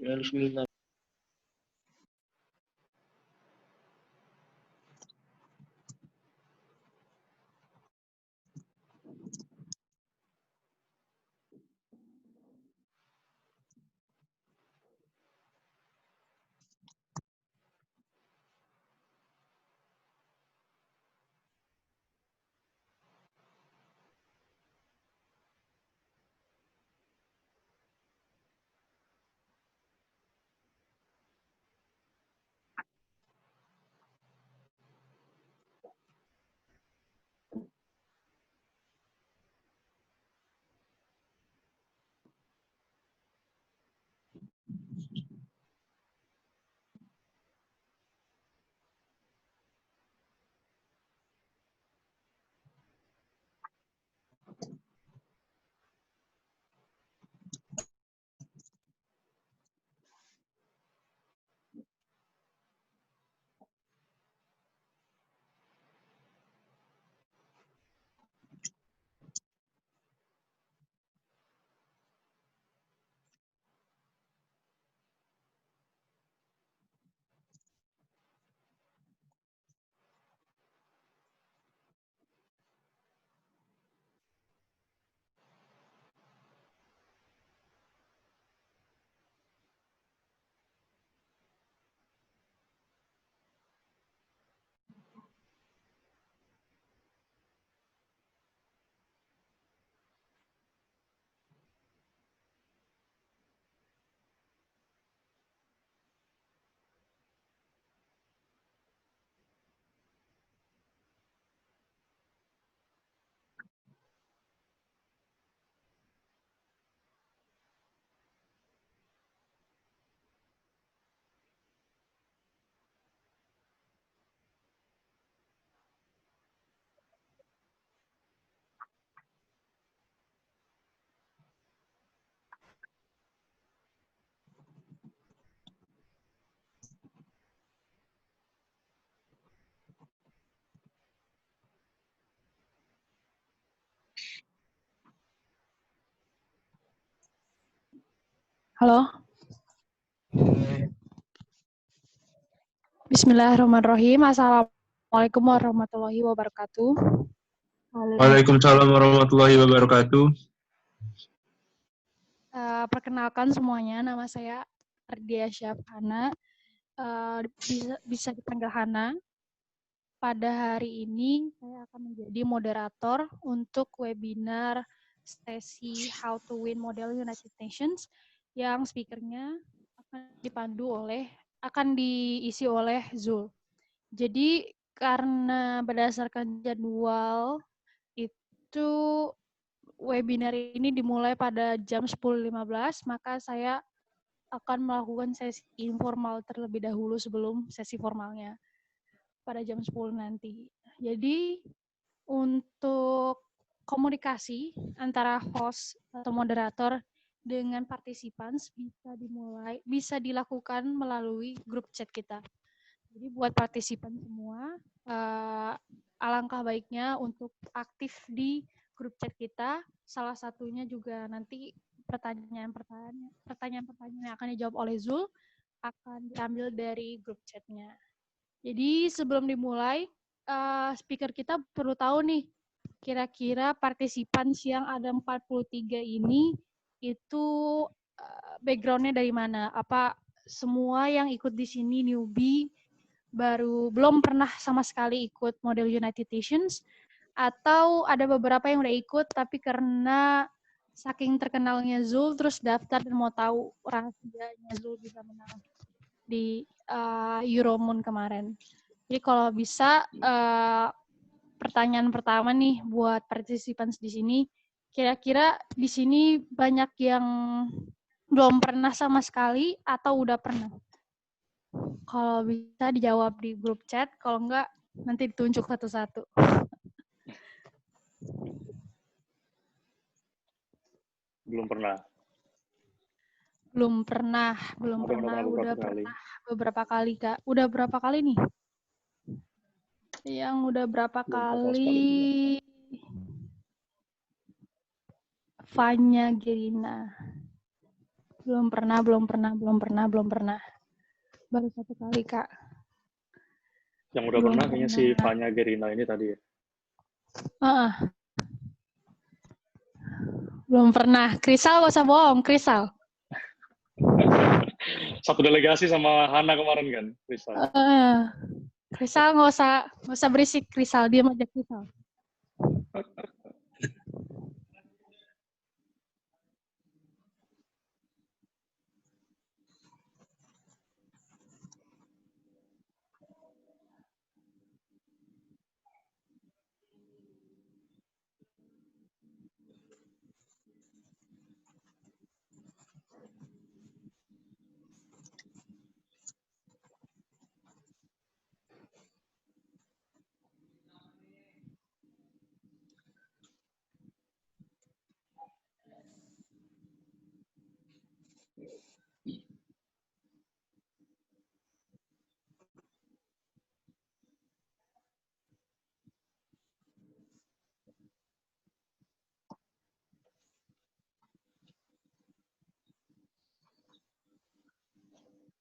Lusmina. Halo. Bismillahirrahmanirrahim. Assalamualaikum warahmatullahi wabarakatuh. Waalaikumsalam warahmatullahi wabarakatuh. Perkenalkan semuanya, nama saya Ardia Syafhana. Bisa dipanggil Hana. Pada hari ini saya akan menjadi moderator untuk webinar sesi How to Win Model United Nations yang speakernya akan diisi oleh Zul. Jadi karena berdasarkan jadwal itu webinar ini dimulai pada jam 10.15, maka saya akan melakukan sesi informal terlebih dahulu sebelum sesi formalnya pada jam 10 nanti. Jadi untuk komunikasi antara host atau moderator dengan partisipan bisa dilakukan melalui grup chat kita. Jadi buat partisipan semua, alangkah baiknya untuk aktif di grup chat kita. Salah satunya juga nanti pertanyaan-pertanyaan yang akan dijawab oleh Zul akan diambil dari grup chatnya. Jadi sebelum dimulai, speaker kita perlu tahu nih, kira-kira partisipan yang ada 43 ini itu background-nya dari mana? Apa semua yang ikut di sini newbie, belum pernah sama sekali ikut model United Nations, atau ada beberapa yang udah ikut tapi karena saking terkenalnya Zul terus daftar dan mau tahu rahasianya Zul bisa menang di Euromoon kemarin. Jadi kalau bisa pertanyaan pertama nih buat partisipan di sini, kira-kira di sini banyak yang belum pernah sama sekali atau udah pernah? Kalau bisa dijawab di grup chat, kalau enggak nanti ditunjuk satu-satu. Belum pernah. Belum pernah. Udah pernah beberapa kali, Kak. Udah berapa kali nih? Yang udah berapa kali? Fanya Gerina. Belum pernah. Baru satu kali, Kak. Yang udah pernah kayaknya si Fanya Gerina ini tadi ya. Belum pernah. Krisal gak usah bohong, Krisal. Satu delegasi sama Hana kemarin kan, Krisal. Krisal nggak usah berisik, Krisal, diam aja Krisal.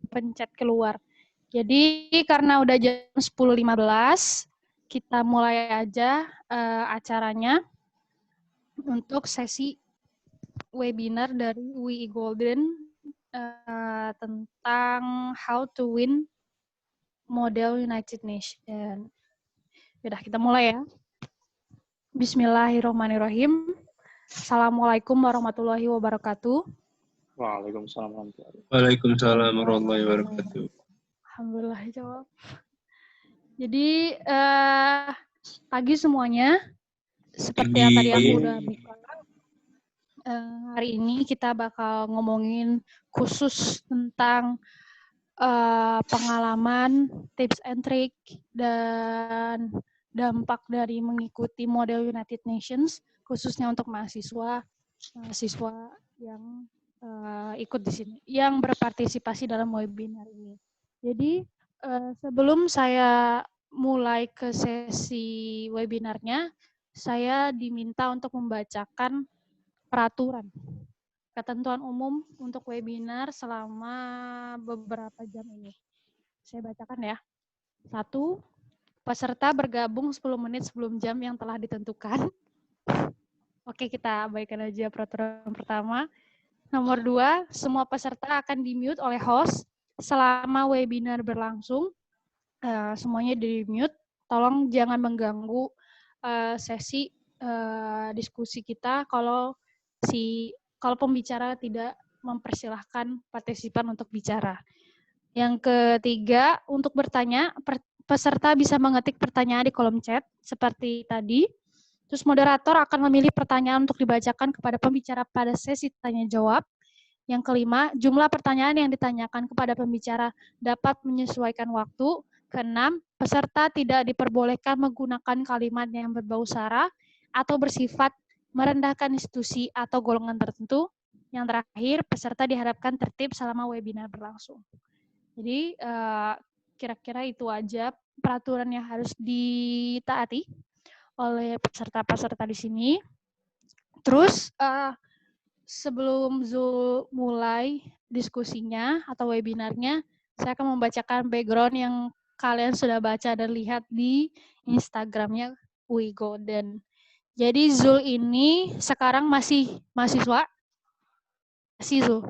Pencet keluar. Jadi karena udah jam 10.15, kita mulai aja acaranya untuk sesi webinar dari UI Golden tentang how to win model United Nations. Udah, kita mulai ya. Bismillahirrahmanirrahim. Assalamualaikum warahmatullahi wabarakatuh. Waalaikumsalam warahmatullahi wabarakatuh. Alhamdulillah jawab. Jadi pagi semuanya, seperti yang tadi aku udah buka. Hari ini kita bakal ngomongin khusus tentang pengalaman, tips and trick, dan dampak dari mengikuti model United Nations, khususnya untuk mahasiswa yang ikut di sini, yang berpartisipasi dalam webinar ini. Jadi sebelum saya mulai ke sesi webinarnya, saya diminta untuk membacakan peraturan ketentuan umum untuk webinar selama beberapa jam ini. Saya bacakan ya. 1. Peserta bergabung 10 menit sebelum jam yang telah ditentukan. Oke, kita abaikan aja peraturan pertama. Nomor 2, semua peserta akan di-mute oleh host selama webinar berlangsung. Semuanya di-mute. Tolong jangan mengganggu sesi diskusi kita kalau pembicara tidak mempersilahkan partisipan untuk bicara. Yang ketiga, untuk bertanya, peserta bisa mengetik pertanyaan di kolom chat seperti tadi. Terus moderator akan memilih pertanyaan untuk dibacakan kepada pembicara pada sesi tanya-jawab. Yang kelima, jumlah pertanyaan yang ditanyakan kepada pembicara dapat menyesuaikan waktu. Keenam, peserta tidak diperbolehkan menggunakan kalimat yang berbau sara atau bersifat merendahkan institusi atau golongan tertentu. Yang terakhir, peserta diharapkan tertib selama webinar berlangsung. Jadi, kira-kira itu aja peraturan yang harus ditaati oleh peserta-peserta di sini. Terus, sebelum Zul mulai diskusinya atau webinarnya, saya akan membacakan background yang kalian sudah baca dan lihat di Instagramnya UI Golden. Jadi Zul ini sekarang masih mahasiswa, Zul.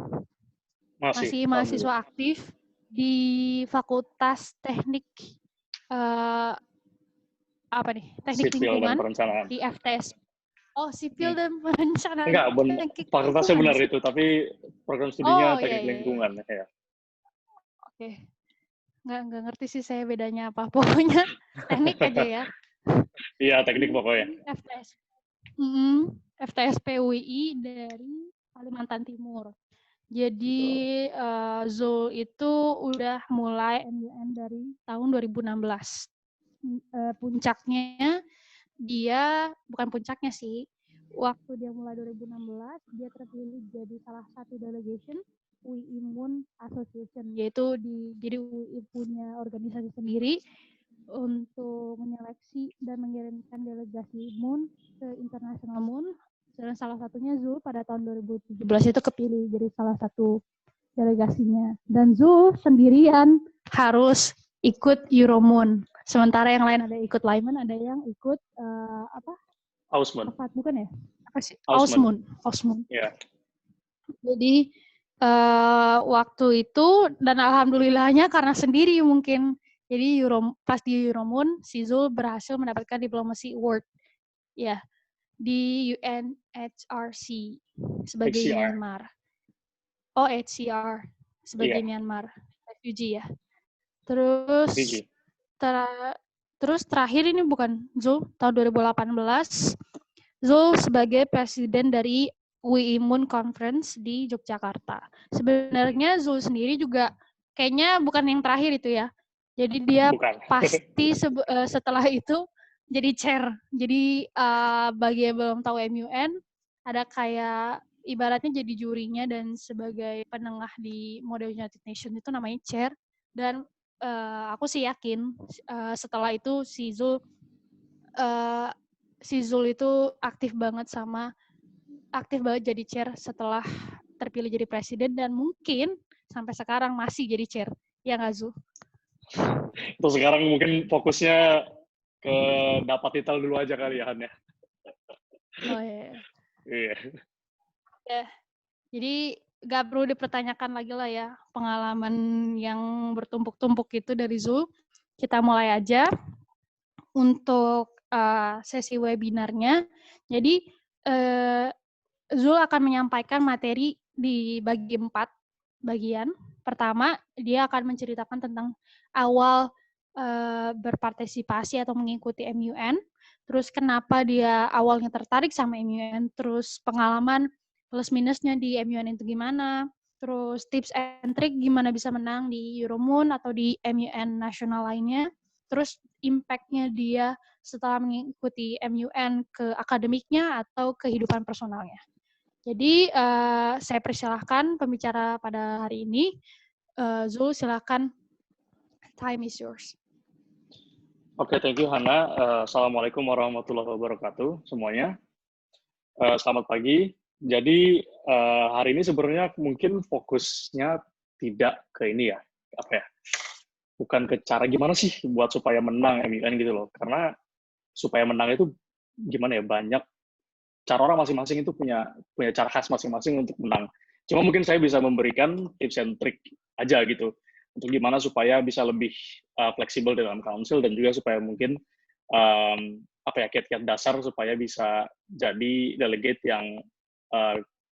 Masih mahasiswa aktif di Fakultas Teknik Teknik Sipil dan Lingkungan Perencanaan. di FTS. Oh, Sipil dan Perencanaan. Enggak, fakultasnya benar itu, tapi program studinya Teknik Lingkungan. Ya. Oke. Nggak ngerti sih saya bedanya apa. Pokoknya teknik aja ya. Iya, teknik pokoknya. FTS. FTS PUI dari Kalimantan Timur. Jadi Zul itu udah mulai MUN dari tahun 2016. Puncaknya dia, bukan puncaknya sih, waktu dia mulai 2016, dia terpilih jadi salah satu delegation UI Imun Association, yaitu jadi UI punya organisasi sendiri untuk menyeleksi dan mengirimkan delegasi Imun ke International Moon. Dan salah satunya Zul pada tahun 2017 itu kepilih jadi salah satu delegasinya. Dan Zul sendirian harus ikut Euromoon. Sementara yang lain ada ikut Lyman, ada yang ikut Ausmoon. Bukan ya? Apa sih? Ausmoon. Yeah. Jadi waktu itu, dan alhamdulillahnya karena sendiri mungkin, jadi pas di Euromoon, si Zul berhasil mendapatkan Diplomacy Award ya di UNHRC sebagai Myanmar. HCR sebagai Myanmar refugee ya. Terus terakhir ini bukan Zul, tahun 2018 Zul sebagai presiden dari UI Imun Conference di Yogyakarta. Sebenarnya Zul sendiri juga kayaknya bukan yang terakhir itu ya. Jadi dia pasti setelah itu jadi chair. Jadi bagi yang belum tahu MUN, ada kayak ibaratnya jadi jurinya dan sebagai penengah di Model United Nations itu namanya chair. Dan aku sih yakin setelah itu si Zul itu aktif banget jadi chair setelah terpilih jadi presiden, dan mungkin sampai sekarang masih jadi chair. Ya nggak, Zul? Terus sekarang mungkin fokusnya ke dapat titel dulu aja kali ya, Han ya? Oh iya. Iya. Ya, jadi nggak perlu dipertanyakan lagi lah ya pengalaman yang bertumpuk-tumpuk itu dari Zul. Kita mulai aja untuk sesi webinarnya. Jadi Zul akan menyampaikan materi dibagi 4 bagian. Pertama, dia akan menceritakan tentang awal berpartisipasi atau mengikuti MUN, terus kenapa dia awalnya tertarik sama MUN, terus pengalaman plus minusnya di MUN itu gimana, terus tips and trick gimana bisa menang di Euromoon atau di MUN nasional lainnya, terus impact-nya dia setelah mengikuti MUN ke akademiknya atau kehidupan personalnya. Jadi saya persilahkan pembicara pada hari ini. Zul, silakan. Time is yours. Oke, thank you Hana. Assalamualaikum warahmatullahi wabarakatuh semuanya. Selamat pagi. Jadi hari ini sebenarnya mungkin fokusnya tidak ke ini ya, apa ya? Bukan ke cara gimana sih buat supaya menang MUN gitu loh. Karena supaya menang itu gimana ya, banyak cara orang masing-masing itu punya cara khas masing-masing untuk menang. Cuma mungkin saya bisa memberikan tips and trick aja gitu untuk gimana supaya bisa lebih fleksibel dalam council dan juga supaya mungkin apa ya, kiat-kiat dasar supaya bisa jadi delegate yang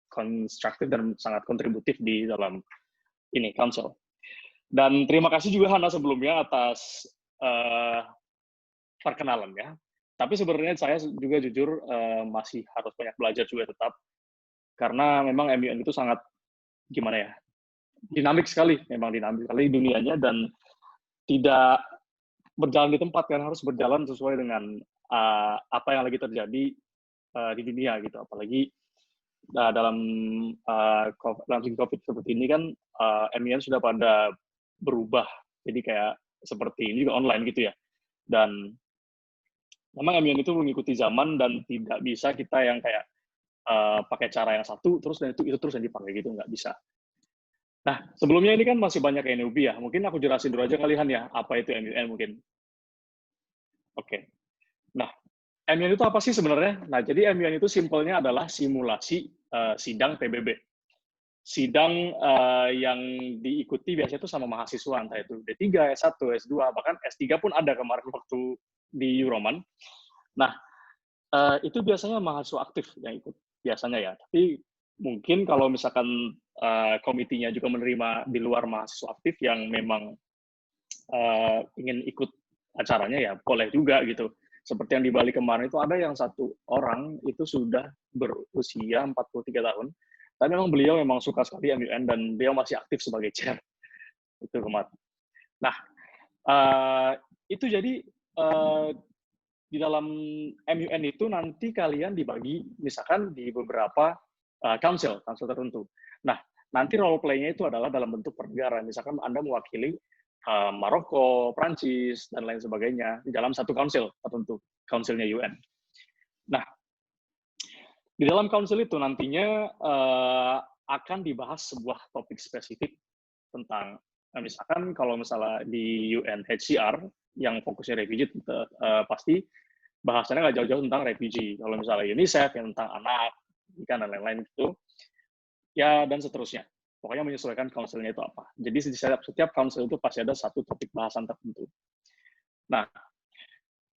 konstruktif dan sangat kontributif di dalam ini council. Dan terima kasih juga Hana sebelumnya atas perkenalan ya. Tapi sebenarnya saya juga jujur masih harus banyak belajar juga tetap, karena memang MUN itu sangat gimana ya, dinamik sekali, memang dinamik sekali dunianya dan tidak berjalan di tempat kan, harus berjalan sesuai dengan apa yang lagi terjadi di dunia gitu. Apalagi dalam COVID seperti ini kan MUN sudah pada berubah, jadi kayak seperti ini juga online gitu ya. Dan memang MUN itu mengikuti zaman dan tidak bisa kita yang kayak pakai cara yang satu terus dan itu terus yang dipakai gitu, nggak bisa. Nah, sebelumnya ini kan masih banyak yang newbie ya. Mungkin aku jelasin dulu aja kalian ya, apa itu MUN mungkin. Oke. Nah, MUN itu apa sih sebenarnya? Nah, jadi MUN itu simpelnya adalah simulasi sidang PBB. Sidang yang diikuti biasanya itu sama mahasiswa, entah itu D3, S1, S2, bahkan S3 pun ada kemarin waktu di Euroman. Nah, itu biasanya mahasiswa aktif yang ikut, biasanya ya. Tapi mungkin kalau misalkan komitinya juga menerima di luar mahasiswa aktif yang memang ingin ikut acaranya, ya boleh juga gitu. Seperti yang di Bali kemarin itu ada yang satu orang itu sudah berusia 43 tahun, tapi memang beliau memang suka sekali MUN dan beliau masih aktif sebagai chair. Itu kemarin. Nah, itu jadi di dalam MUN itu nanti kalian dibagi misalkan di beberapa council tertentu. Nah, nanti role play-nya itu adalah dalam bentuk pernegara. Misalkan Anda mewakili Maroko, Prancis, dan lain sebagainya di dalam satu council tertentu, councilnya UN. Nah, di dalam council itu nantinya akan dibahas sebuah topik spesifik tentang, misalkan kalau misalnya di UNHCR yang fokusnya refugee, pasti bahasannya nggak jauh-jauh tentang refugee. Kalau misalnya UNICEF yang tentang anak, ikan, dan lain-lain itu, ya dan seterusnya. Pokoknya menyesuaikan council-nya itu apa. Jadi setiap council itu pasti ada satu topik bahasan tertentu. Nah,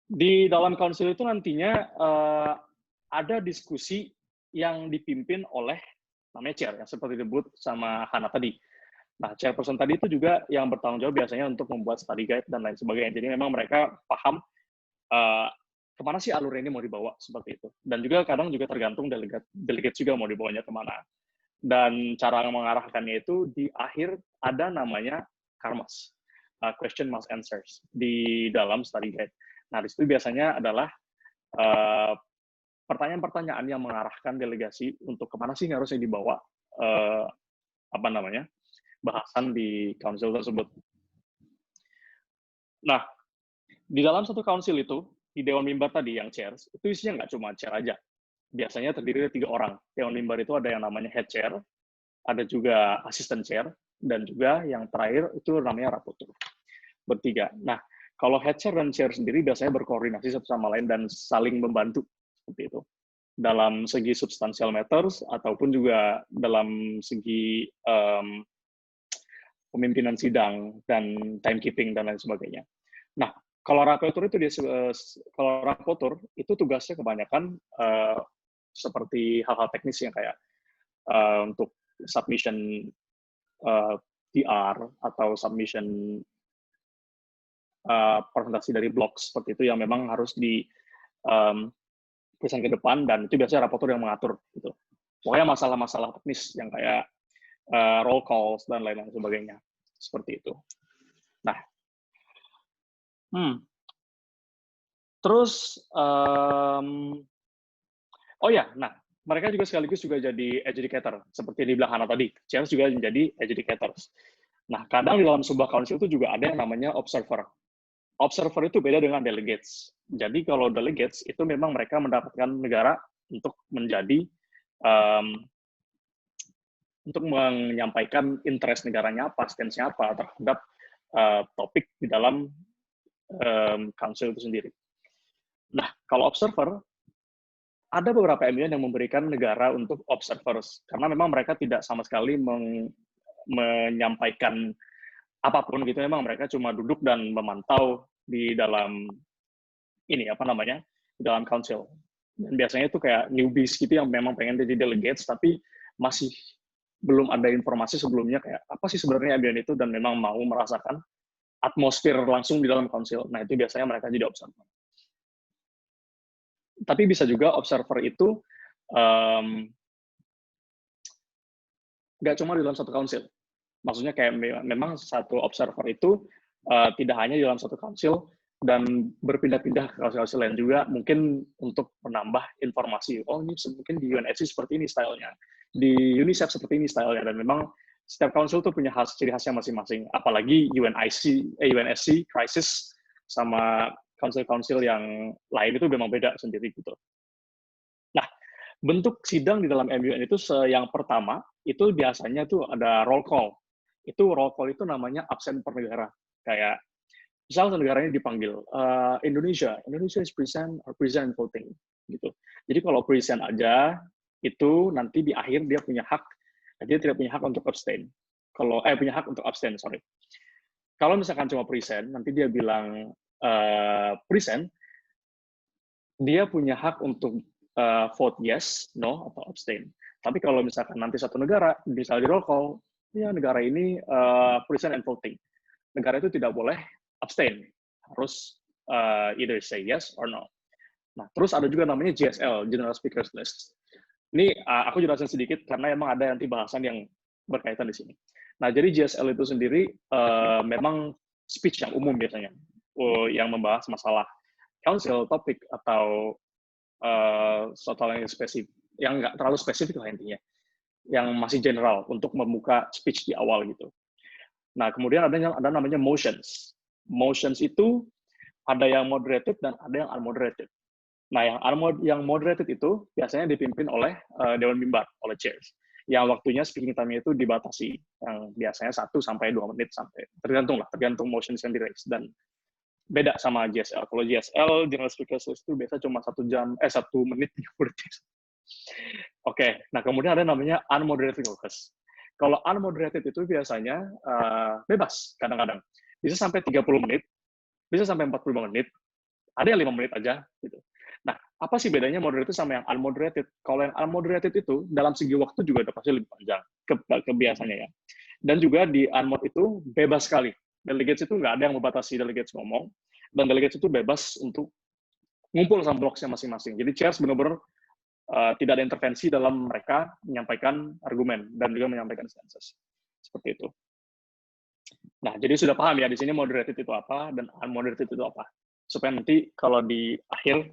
di dalam council itu nantinya ada diskusi yang dipimpin oleh namanya chair, yang seperti disebut sama Hana tadi. Nah, chairperson tadi itu juga yang bertanggung jawab biasanya untuk membuat study guide dan lain sebagainya. Jadi memang mereka paham kemana sih alur ini mau dibawa, seperti itu. Dan juga kadang juga tergantung delegate juga mau dibawanya kemana. Dan cara mengarahkannya itu di akhir ada namanya KARMAS, question must answers, di dalam study guide. Nah, di situ biasanya adalah pertanyaan-pertanyaan yang mengarahkan delegasi untuk kemana sih harusnya dibawa bahasan di council tersebut. Nah, di dalam satu council itu, di Dewan Mimbar tadi yang chairs, itu isinya nggak cuma chair aja. Biasanya terdiri dari 3 orang. Dewan Mimbar itu ada yang namanya head chair, ada juga assistant chair, dan juga yang terakhir itu namanya rapporteur. Bertiga. Nah, kalau head chair dan chair sendiri biasanya berkoordinasi satu sama lain dan saling membantu, seperti itu. Dalam segi substantial matters, ataupun juga dalam segi pemimpinan sidang, dan timekeeping, dan lain sebagainya. Nah, kalau rapporteur itu tugasnya kebanyakan seperti hal-hal teknis yang kayak untuk submission PR atau submission presentasi dari blog seperti itu yang memang harus di present ke depan, dan itu biasanya rapporteur yang mengatur gitu. Pokoknya masalah-masalah teknis yang kayak roll calls dan lain-lain sebagainya, seperti itu. Nah, terus oh ya, nah mereka juga sekaligus juga jadi adjudicator, seperti di belakang tadi. Chairs juga menjadi adjudicators. Nah, kadang di dalam sebuah council itu juga ada yang namanya observer. Observer itu beda dengan delegates. Jadi kalau delegates itu memang mereka mendapatkan negara untuk menjadi untuk menyampaikan interest negaranya apa, stance-nya apa terhadap topik di dalam council itu sendiri. Nah, kalau observer, ada beberapa MUN yang memberikan negara untuk observers, karena memang mereka tidak sama sekali menyampaikan apapun gitu, memang mereka cuma duduk dan memantau di dalam di dalam council. Dan biasanya itu kayak newbies gitu yang memang pengen jadi delegates, tapi masih belum ada informasi sebelumnya kayak apa sih sebenarnya MUN itu, dan memang mau merasakan atmosfer langsung di dalam council. Nah, itu biasanya mereka jadi observer. Tapi bisa juga observer itu nggak cuma di dalam satu council. Maksudnya kayak memang satu observer itu tidak hanya di dalam satu council, dan berpindah-pindah ke council lain juga, mungkin untuk menambah informasi. Oh, ini mungkin di UNSC seperti ini stylenya, di UNICEF seperti ini stylenya, dan memang setiap council tuh punya ciri khasnya masing-masing. Apalagi UNSC crisis sama council-council yang lain itu memang beda sendiri gitu. Nah, bentuk sidang di dalam MUN itu yang pertama itu biasanya tuh ada roll call. Itu roll call itu namanya absen per negara. Kayak misal negaranya dipanggil Indonesia is present or present voting gitu. Jadi kalau present aja itu nanti di akhir dia punya hak, dia tidak punya hak untuk abstain. Punya hak untuk abstain, sorry. Kalau misalkan cuma present, nanti dia bilang present, dia punya hak untuk vote yes, no, atau abstain. Tapi kalau misalkan nanti satu negara, misalnya di roll call, ya negara ini present and voting. Negara itu tidak boleh abstain, harus either say yes or no. Nah, terus ada juga namanya GSL, General Speakers List. Ini aku jelasin sedikit karena emang ada nanti bahasan yang berkaitan di sini. Nah, jadi GSL itu sendiri memang speech yang umum biasanya, yang membahas masalah council, topik, atau suatu hal yang spesifik, yang nggak terlalu spesifik lah intinya, yang masih general untuk membuka speech di awal gitu. Nah, kemudian ada namanya motions. Motions itu ada yang moderated dan ada yang unmoderated. Nah, yang moderated itu biasanya dipimpin oleh Dewan Mimbar, oleh chairs. Yang waktunya speaking time-nya itu dibatasi, yang biasanya 1-2 menit, tergantung motions yang di-raise. Dan beda sama GSL. Kalau GSL, General Speakers List itu biasa cuma 1 menit 30 detik. Oke, nah kemudian ada namanya unmoderated caucus. Kalau unmoderated itu biasanya bebas kadang-kadang. Bisa sampai 30 menit, bisa sampai 45 menit, ada yang 5 menit aja gitu. Nah, apa sih bedanya moderated sama yang unmoderated? Kalau yang unmoderated itu dalam segi waktu juga udah pasti lebih panjang kebiasaannya ya. Dan juga di unmod itu bebas sekali. Delegates itu nggak ada yang membatasi delegates ngomong, dan delegates itu bebas untuk ngumpul sama bloksnya masing-masing. Jadi chairs benar-benar tidak ada intervensi dalam mereka menyampaikan argumen dan juga menyampaikan stances. Seperti itu. Nah, jadi sudah paham ya di sini moderated itu apa dan unmoderated itu apa. Supaya nanti kalau di akhir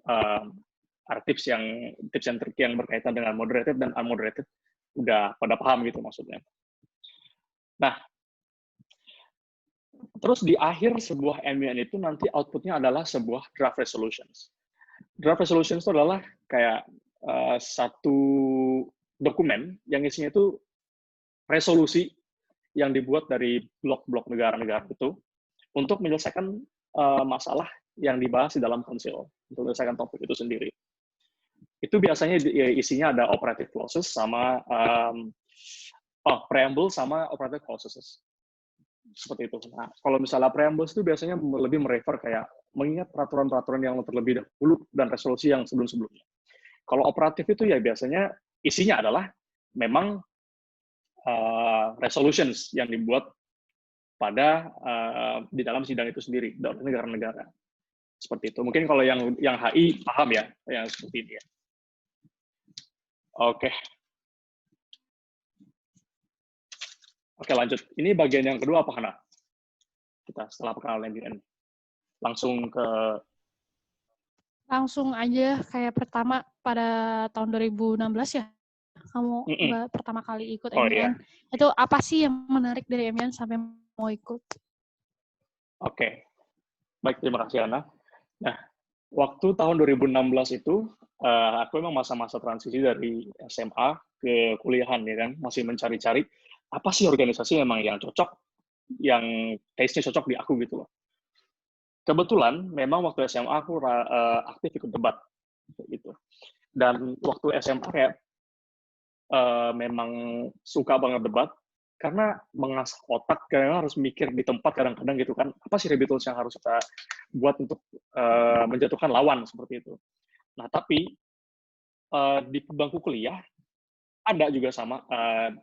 ada tips and trick yang berkaitan dengan moderated dan unmoderated udah pada paham gitu maksudnya. Nah, terus di akhir sebuah MUN itu nanti outputnya adalah sebuah draft resolutions. Draft resolutions itu adalah kayak satu dokumen yang isinya itu resolusi yang dibuat dari blok-blok negara-negara itu untuk menyelesaikan masalah yang dibahas di dalam council, untuk menyelesaikan topik itu sendiri. Itu biasanya isinya ada operative clauses sama preamble sama operative clauses. Seperti itu. Nah, kalau misalnya preambles itu biasanya lebih merefer kayak mengingat peraturan-peraturan yang terlebih dahulu dan resolusi yang sebelum-sebelumnya. Kalau operatif itu ya biasanya isinya adalah memang resolutions yang dibuat pada di dalam sidang itu sendiri dari negara-negara. Seperti itu. Mungkin kalau yang HI paham ya yang seperti ini ya. Oke. Oke, lanjut. Ini bagian yang kedua apa, Hana? Kita setelah perkenalan MUN. Langsung aja kayak pertama pada tahun 2016 ya. Kamu pertama kali ikut MUN. Iya. Itu apa sih yang menarik dari MUN sampai mau ikut? Oke. Baik, terima kasih, Hana. Nah, waktu tahun 2016 itu, aku memang masa-masa transisi dari SMA ke kuliahan, ya kan, masih mencari-cari apa sih organisasi emang yang cocok, yang taste-nya cocok di aku gitu loh. Kebetulan memang waktu SMA aku aktif ikut debat gitu. Dan waktu SMA kayak memang suka banget debat karena mengasah otak, karena harus mikir di tempat kadang-kadang gitu kan, apa sih rabbit holes yang harus kita buat untuk menjatuhkan lawan seperti itu. Nah, tapi di bangku kuliah ada juga sama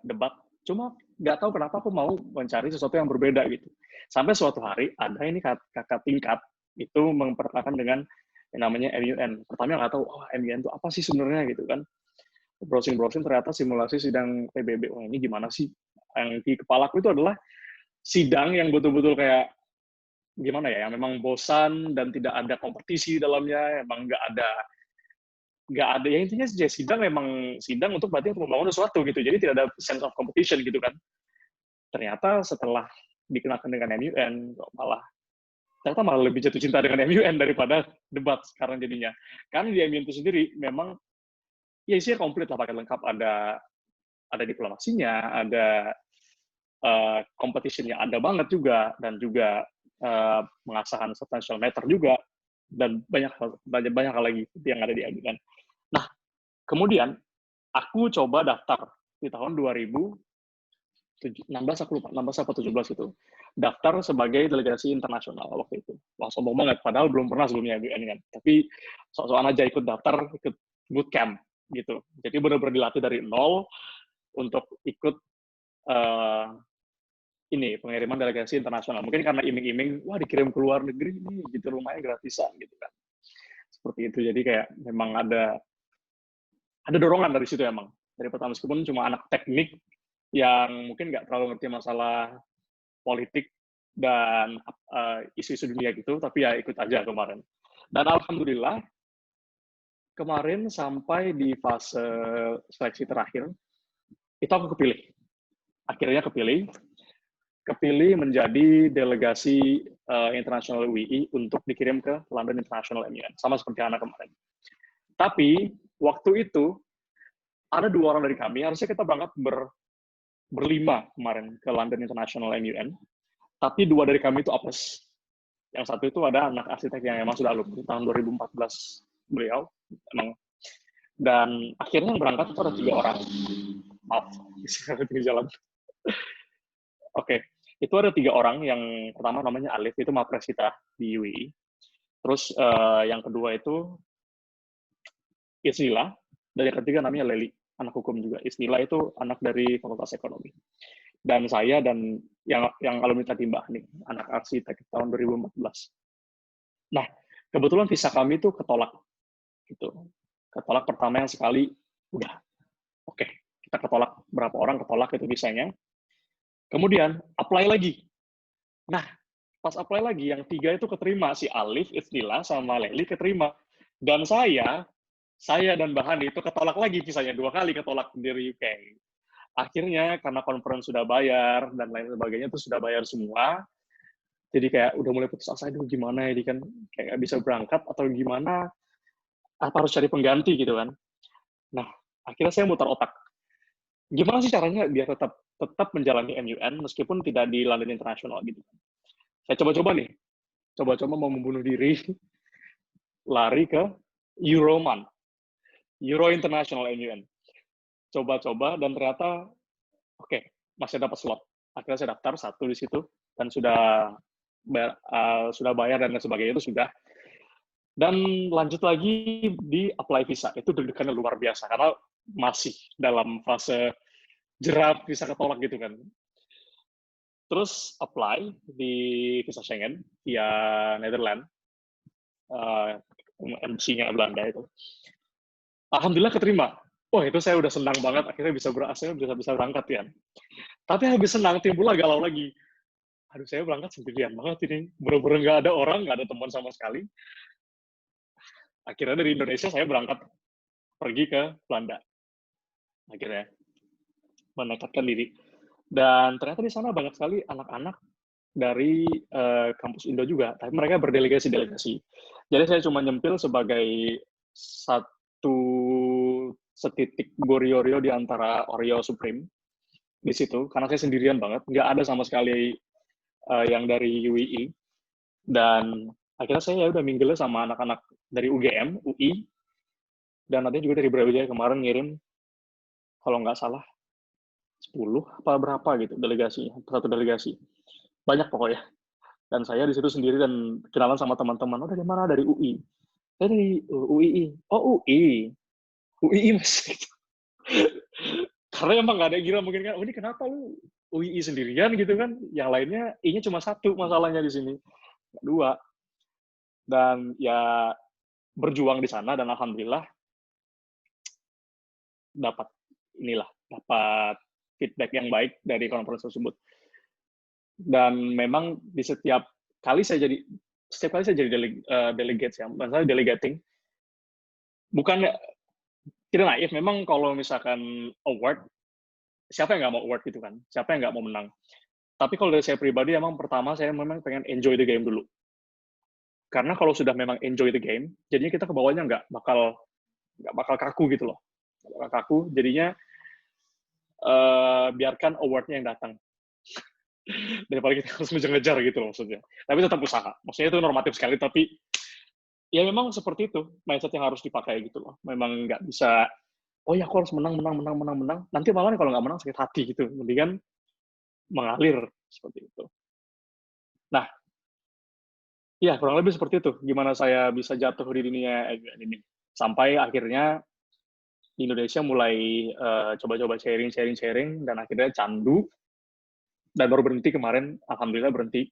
debat, cuma nggak tahu kenapa aku mau mencari sesuatu yang berbeda gitu. Sampai suatu hari ada ini kakak tingkat itu memperkenalkan dengan yang namanya MUN. Pertama nggak tahu, oh MUN itu apa sih sebenarnya gitu kan. Browsing-browsing ternyata simulasi sidang PBB. Wah ini gimana sih? Yang di kepalaku itu adalah sidang yang betul-betul kayak gimana ya, yang memang bosan dan tidak ada kompetisi di dalamnya, emang nggak ada ya, intinya sidang memang sidang untuk berarti untuk membangun sesuatu gitu, jadi tidak ada sense of competition gitu kan. Ternyata setelah dikenalkan dengan MUN ternyata malah lebih jatuh cinta dengan MUN daripada debat sekarang jadinya. Karena di MUN itu sendiri memang ya isinya komplit lah, paket lengkap, ada diplomasinya, ada competition-nya ada banget juga, dan juga pengasahan substantial matter juga, dan banyak hal lagi yang ada di MUN. Nah, kemudian aku coba daftar di tahun 2016, aku lupa, 16 atau 17 itu. Daftar sebagai delegasi internasional waktu itu. Wah, sombong banget, padahal belum pernah sebelumnya MUN kan. Tapi soal-soal aja ikut daftar, ikut bootcamp gitu. Jadi benar-benar dilatih dari nol untuk ikut ini pengiriman delegasi internasional. Mungkin karena iming-iming, wah dikirim ke luar negeri nih, gitu lumayan gratisan gitu kan. Seperti itu. Jadi kayak memang ada dorongan dari situ emang. Dari pertama, meskipun cuma anak teknik yang mungkin nggak terlalu ngerti masalah politik dan isu-isu dunia gitu, tapi ya ikut aja kemarin. Dan alhamdulillah kemarin sampai di fase seleksi terakhir, itu aku kepilih. Akhirnya kepilih menjadi delegasi internasional WI untuk dikirim ke London International MUN, sama seperti anak kemarin. Tapi waktu itu ada 2 orang dari kami, harusnya kita berangkat berlima kemarin ke London International MUN, tapi 2 dari kami itu apes. Yang satu itu ada anak arsitek yang emang sudah alumni tahun 2014 beliau, emang. Dan akhirnya yang berangkat itu ada 3 orang. Maaf, di jalan. Oke, itu ada 3 orang. Yang pertama namanya Alif, itu mapres kita di UI. Terus yang kedua itu Isnila, dan yang ketiga namanya Leli, anak hukum juga. Isnila itu anak dari Fakultas Ekonomi. Dan saya dan yang alumni Tatimba nih, anak arsitek tahun 2014. Nah, kebetulan visa kami itu ketolak. Gitu. Ketolak pertama yang sekali, udah. Oke, kita ketolak, berapa orang ketolak itu visanya. Kemudian, apply lagi. Nah, pas apply lagi, yang 3 itu keterima. Si Alif, Isnila, sama Leli keterima. Dan saya dan Bahani itu ketolak lagi visanya, 2 kali ketolak dari UK. Akhirnya karena conference sudah bayar dan lain sebagainya itu sudah bayar semua, jadi kayak udah mulai putus asa, aduh gimana ini kan kayak bisa berangkat atau gimana, apa harus cari pengganti gitu kan. Nah, akhirnya saya mutar otak, gimana sih caranya biar tetap menjalani MUN meskipun tidak di London International gitu. Saya coba-coba mau membunuh diri, lari ke Euro International MUN. Coba-coba dan ternyata oke, masih dapat slot. Akhirnya saya daftar 1 di situ dan sudah bayar dan sebagainya itu sudah. Dan lanjut lagi di apply visa. Itu deg-degannya luar biasa karena masih dalam fase jerat visa ketolak gitu kan. Terus apply di visa Schengen via Netherlands, MC-nya Belanda itu. Alhamdulillah keterima. Wah, itu saya udah senang banget, akhirnya bisa berangkat ya. Tapi habis senang, timbullah galau lagi. Aduh, saya berangkat sendirian banget ini. Bener-bener nggak ada orang, nggak ada teman sama sekali. Akhirnya dari Indonesia saya berangkat pergi ke Belanda. Akhirnya menekatkan diri. Dan ternyata di sana banyak sekali anak-anak dari kampus Indo juga, tapi mereka berdelegasi-delegasi. Jadi saya cuma nyempil sebagai satu setitik Goryeo di antara Oreo Supreme di situ, karena saya sendirian banget, nggak ada sama sekali yang dari UII. Dan akhirnya saya udah mingle sama anak-anak dari UGM, UI, dan nanti juga dari Brawijaya kemarin ngirim, kalau nggak salah, 10 apa berapa gitu delegasinya, satu delegasi. Banyak pokoknya. Dan saya di situ sendiri dan kenalan sama teman-teman. Oh, dari mana? Dari UI. Saya dari UII. Oh, UI. UII, Mas. Karena emang nggak ada yang kira mungkin kan, oh ini kenapa lu UII sendirian gitu kan? Yang lainnya I-nya cuma satu masalahnya di sini. Dua. Dan ya berjuang di sana dan alhamdulillah dapat feedback yang baik dari konferensi tersebut. Dan memang di setiap kali saya jadi delegate ya, maksudnya delegating, bukan tidak naif, memang kalau misalkan award, siapa yang nggak mau award gitu kan, siapa yang nggak mau menang. Tapi kalau dari saya pribadi, emang pertama saya memang pengen enjoy the game dulu. Karena kalau sudah memang enjoy the game, jadinya kita ke bawahnya nggak bakal kaku gitu loh. Nggak bakal kaku, jadinya biarkan award-nya yang datang. Daripada kita harus ngejar-ngejar gitu loh maksudnya. Tapi tetap usaha. Maksudnya itu normatif sekali, tapi ya memang seperti itu mindset yang harus dipakai gitu loh. Memang nggak bisa, oh ya aku harus menang. Nanti malah kalau nggak menang sakit hati gitu. Mendingan mengalir seperti itu. Nah, ya kurang lebih seperti itu. Gimana saya bisa jatuh di dunia ini. Sampai akhirnya di Indonesia mulai coba-coba sharing, dan akhirnya candu. Dan baru berhenti kemarin, alhamdulillah berhenti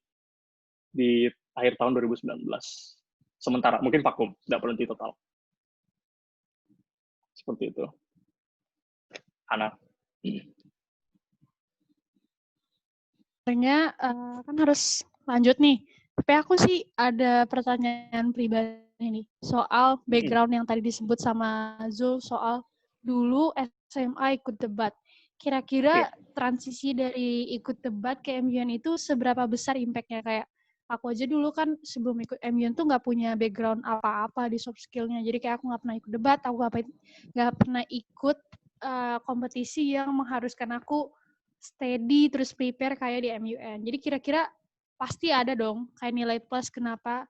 di akhir tahun 2019. Sementara, mungkin vakum, tidak berhenti total. Seperti itu. Ana. Sebenarnya kan harus lanjut nih. Tapi aku sih ada pertanyaan pribadi nih. Soal background yang tadi disebut sama Zul, soal dulu SMA ikut debat. Kira-kira transisi dari ikut debat ke MUN itu seberapa besar impact-nya? Kayak aku aja dulu kan sebelum ikut MUN tuh nggak punya background apa-apa di soft skill-nya. Jadi kayak aku nggak pernah ikut debat, aku nggak pernah ikut kompetisi yang mengharuskan aku steady terus prepare kayak di MUN. Jadi kira-kira pasti ada dong kayak nilai plus kenapa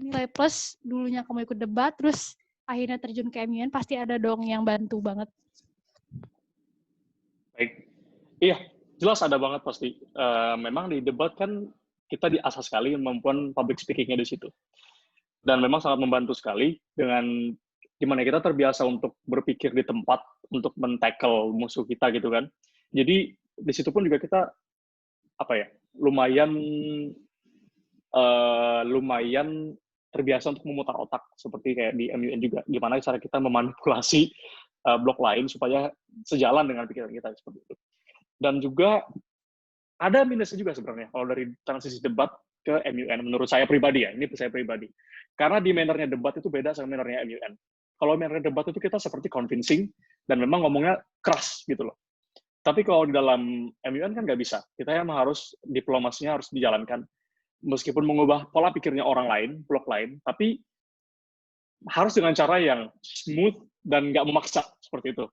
nilai plus dulunya kamu ikut debat terus akhirnya terjun ke MUN, pasti ada dong yang bantu banget. Baik. Iya, jelas ada banget pasti. Memang di debat kan kita diasah sekali kemampuan public speaking-nya di situ. Dan memang sangat membantu sekali dengan gimana kita terbiasa untuk berpikir di tempat untuk men-tackle musuh kita gitu kan. Jadi di situ pun juga kita lumayan terbiasa untuk memutar otak seperti kayak di MUN juga. Gimana cara kita memanipulasi blok lain supaya sejalan dengan pikiran kita seperti itu. Dan juga ada minusnya juga sebenarnya kalau dari transisi debat ke MUN menurut saya pribadi ya, ini saya pribadi. Karena di mannernya debat itu beda sama mannernya MUN. Kalau mannernya debat itu kita seperti convincing dan memang ngomongnya keras gitu loh. Tapi kalau di dalam MUN kan nggak bisa. Kita emang harus diplomasinya harus dijalankan. Meskipun mengubah pola pikirnya orang lain, blok lain, tapi harus dengan cara yang smooth dan nggak memaksa seperti itu.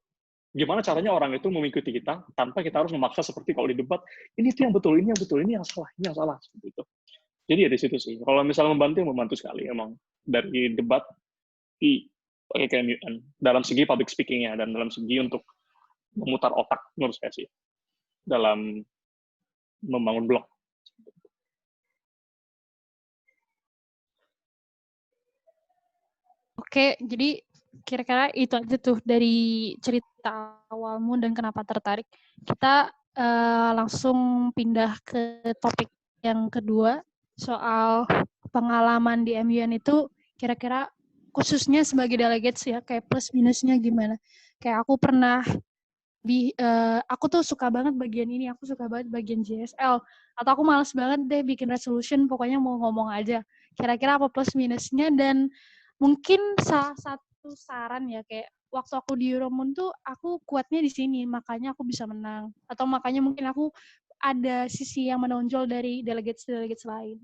Gimana caranya orang itu mengikuti kita tanpa kita harus memaksa seperti kalau di debat, ini tuh yang betul, ini yang salah, seperti itu. Jadi ya di situ sih. Kalau misalnya membantu sekali emang dari debat pakai KMUN dalam segi public speaking-nya dan dalam segi untuk memutar otak menurut saya sih dalam membangun blog. Oke, jadi kira-kira itu aja tuh dari cerita awalmu dan kenapa tertarik. Kita langsung pindah ke topik yang kedua, soal pengalaman di MUN itu kira-kira khususnya sebagai delegates ya, kayak plus minusnya gimana. Kayak aku pernah, aku tuh suka banget bagian ini, aku suka banget bagian JSL, atau aku malas banget deh bikin resolution, pokoknya mau ngomong aja. Kira-kira apa plus minusnya, dan mungkin salah satu saran ya, kayak waktu aku di Euromoon tuh aku kuatnya di sini, makanya aku bisa menang. Atau makanya mungkin aku ada sisi yang menonjol dari delegates lain.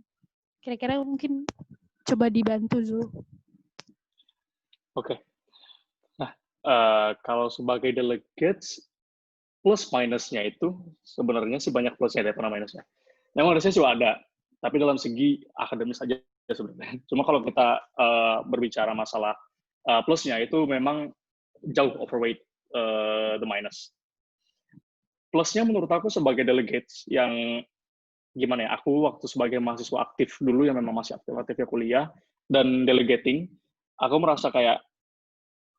Kira-kira mungkin coba dibantu, Zul. Oke. Nah, kalau sebagai delegates, plus minusnya itu sebenarnya sih banyak plusnya daripada minusnya. Memang minusnya juga ada, tapi dalam segi akademis saja sebenarnya. Cuma kalau kita berbicara masalah plusnya itu memang jauh overweight the minus. Plusnya menurut aku sebagai delegates yang gimana ya, aku waktu sebagai mahasiswa aktif dulu yang memang masih aktif-aktifnya kuliah dan delegating, aku merasa kayak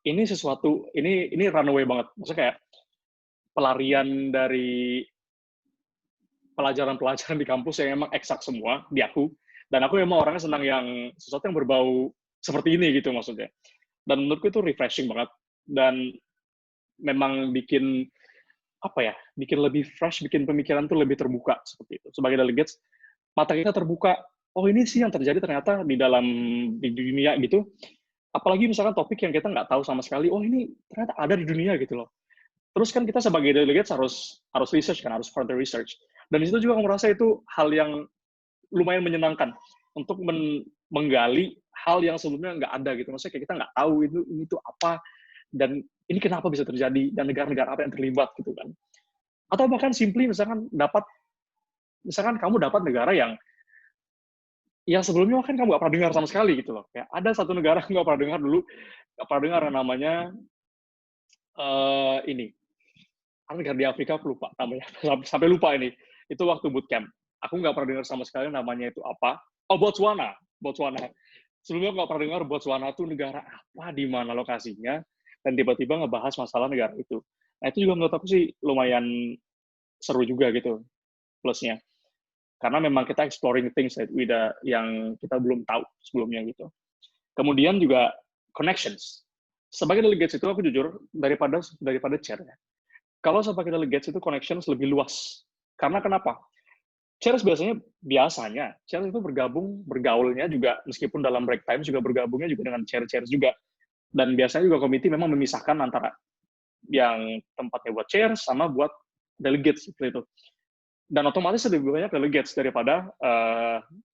ini sesuatu, ini runaway banget. Maksudnya kayak pelarian dari pelajaran-pelajaran di kampus yang emang eksak semua di aku, dan aku memang orangnya senang yang sesuatu yang berbau seperti ini gitu maksudnya. Dan menurutku itu refreshing banget, dan memang bikin apa ya, bikin lebih fresh, bikin pemikiran tuh lebih terbuka seperti itu. Sebagai delegates, mata kita terbuka, oh ini sih yang terjadi ternyata di dunia gitu. Apalagi misalkan topik yang kita nggak tahu sama sekali, oh ini ternyata ada di dunia gitu loh. Terus kan kita sebagai delegates harus research kan, harus further research. Dan di situ juga aku merasa itu hal yang lumayan menyenangkan untuk menggali hal yang sebelumnya nggak ada gitu. Maksudnya kayak kita nggak tahu ini tuh apa, dan ini kenapa bisa terjadi, dan negara-negara apa yang terlibat gitu kan. Atau bahkan simply misalkan kamu dapat negara yang sebelumnya kan kamu nggak pernah dengar sama sekali gitu loh. Kayak ada satu negara nggak pernah dengar dulu, nggak pernah dengar yang namanya ini. Negara di Afrika aku lupa namanya, sampai lupa ini. Itu waktu bootcamp. Aku nggak pernah dengar sama sekali namanya itu apa. Oh, Botswana. Sebelumnya aku nggak pernah dengar Botswana itu negara apa, di mana lokasinya, dan tiba-tiba ngebahas masalah negara itu. Nah, itu juga menurut aku sih lumayan seru juga gitu, plusnya. Karena memang kita exploring things yang kita belum tahu sebelumnya gitu. Kemudian juga connections. Sebagai delegates itu aku jujur, daripada chair ya. Kalau sebagai delegates itu connections lebih luas. Karena kenapa? Chairs biasanya, chairs itu bergaulnya juga, meskipun dalam break time juga bergabungnya juga dengan chair-chair juga. Dan biasanya juga komite memang memisahkan antara yang tempatnya buat chairs sama buat delegates seperti itu. Dan otomatis lebih banyak delegates daripada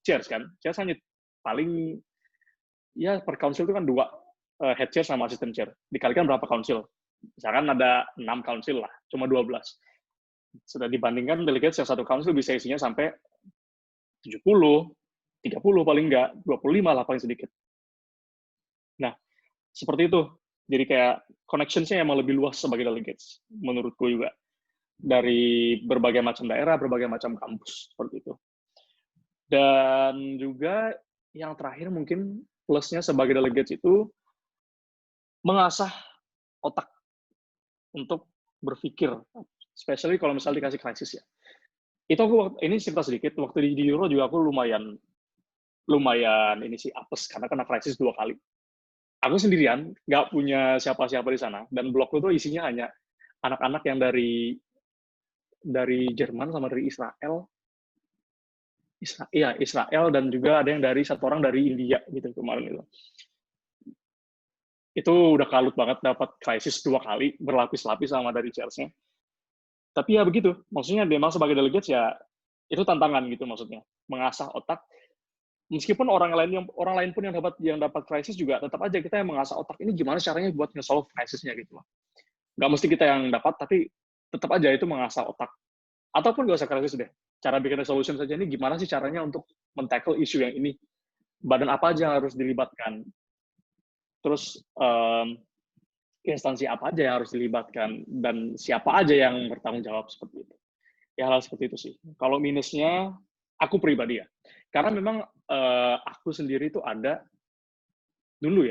chairs kan. Chairs hanya paling, ya per council itu kan 2, head chair sama assistant chair. Dikalikan berapa council? Misalkan ada 6 council lah, cuma 12. Sudah dibandingkan delegates yang satu council bisa isinya sampai 70, 30 paling enggak, 25 lah paling sedikit. Nah, seperti itu. Jadi kayak connections-nya emang lebih luas sebagai delegates, menurutku juga. Dari berbagai macam daerah, berbagai macam kampus, seperti itu. Dan juga yang terakhir mungkin plusnya sebagai delegates itu mengasah otak untuk berpikir, especially kalau misalnya dikasih krisis ya. Itu ini cerita sedikit, waktu di Euro juga aku lumayan ini sih apes karena kena krisis 2 kali. Aku sendirian, nggak punya siapa-siapa di sana, dan blogku tuh isinya hanya anak-anak yang dari Jerman sama dari Israel, dan juga ada yang satu orang dari India gitu kemarin itu. Itu udah kalut banget, dapat krisis 2 kali, berlapis-lapis sama dari chairs-nya. Tapi ya begitu, maksudnya memang sebagai delegates ya itu tantangan gitu maksudnya, mengasah otak. Meskipun orang lain pun yang dapat krisis juga tetap aja kita yang mengasah otak, ini gimana caranya buat nge-solve krisisnya gitu loh. Nggak mesti kita yang dapat, tapi tetap aja itu mengasah otak. Ataupun nggak usah krisis deh, cara bikin resolution saja, ini gimana sih caranya untuk men-tackle isu yang ini, badan apa aja yang harus dilibatkan, terus instansi apa aja yang harus dilibatkan, dan siapa aja yang bertanggung jawab seperti itu. Ya hal seperti itu sih. Kalau minusnya, aku pribadi ya, karena memang aku sendiri itu ada dulu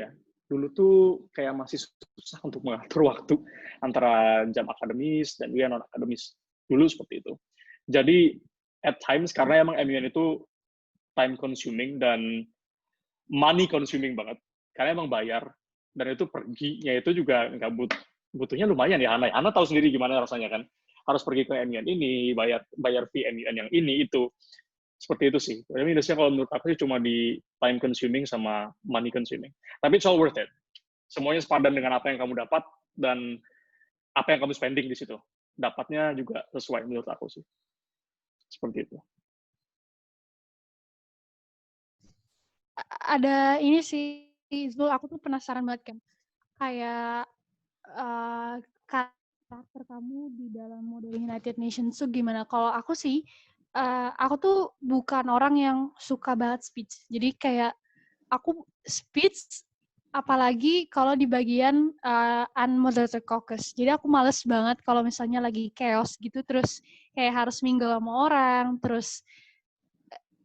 tuh kayak masih susah untuk mengatur waktu antara jam akademis dan juga non akademis dulu seperti itu. Jadi at times karena emang MUN itu time consuming dan money consuming banget, karena emang bayar, dan itu perginya itu juga nggak butuhnya lumayan ya. Ana tahu sendiri gimana rasanya kan, harus pergi ke MUN ini, bayar fee MUN yang ini itu. Seperti itu sih. Tapi minusnya kalau menurut aku sih cuma di time consuming sama money consuming. Tapi it's all worth it. Semuanya sepadan dengan apa yang kamu dapat dan apa yang kamu spending di situ. Dapatnya juga sesuai menurut aku sih. Seperti itu. ada ini sih, Zul, aku tuh penasaran banget kan. Kayak karakter kamu di dalam model United Nations tuh gimana? Kalau aku sih, aku tuh bukan orang yang suka banget speech. Jadi kayak aku speech, apalagi kalau di bagian unmoderated caucus. Jadi aku males banget kalau misalnya lagi chaos gitu, terus kayak harus mingle sama orang, terus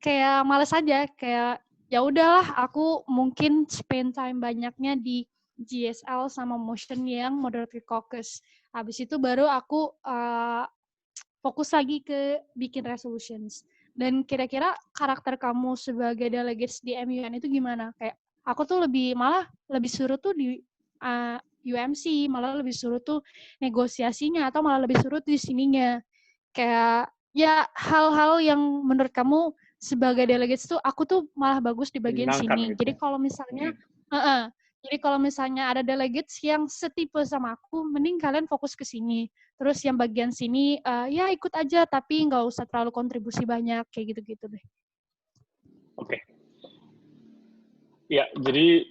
kayak males aja, kayak ya udahlah aku mungkin spend time banyaknya di GSL sama motion yang moderated caucus. Habis itu baru aku fokus lagi ke bikin resolutions. Dan kira-kira karakter kamu sebagai delegates di MUN itu gimana? Kayak aku tuh malah lebih suruh tuh di UMC, malah lebih suruh tuh negosiasinya, atau malah lebih suruh di sininya. Kayak ya hal-hal yang menurut kamu sebagai delegates tuh aku tuh malah bagus di bagian sini. Gitu. Jadi kalau misalnya jadi kalau misalnya ada delegates yang setipe sama aku, mending kalian fokus ke sini. Terus yang bagian sini ya ikut aja tapi nggak usah terlalu kontribusi banyak kayak gitu-gitu deh. Oke. Ya, jadi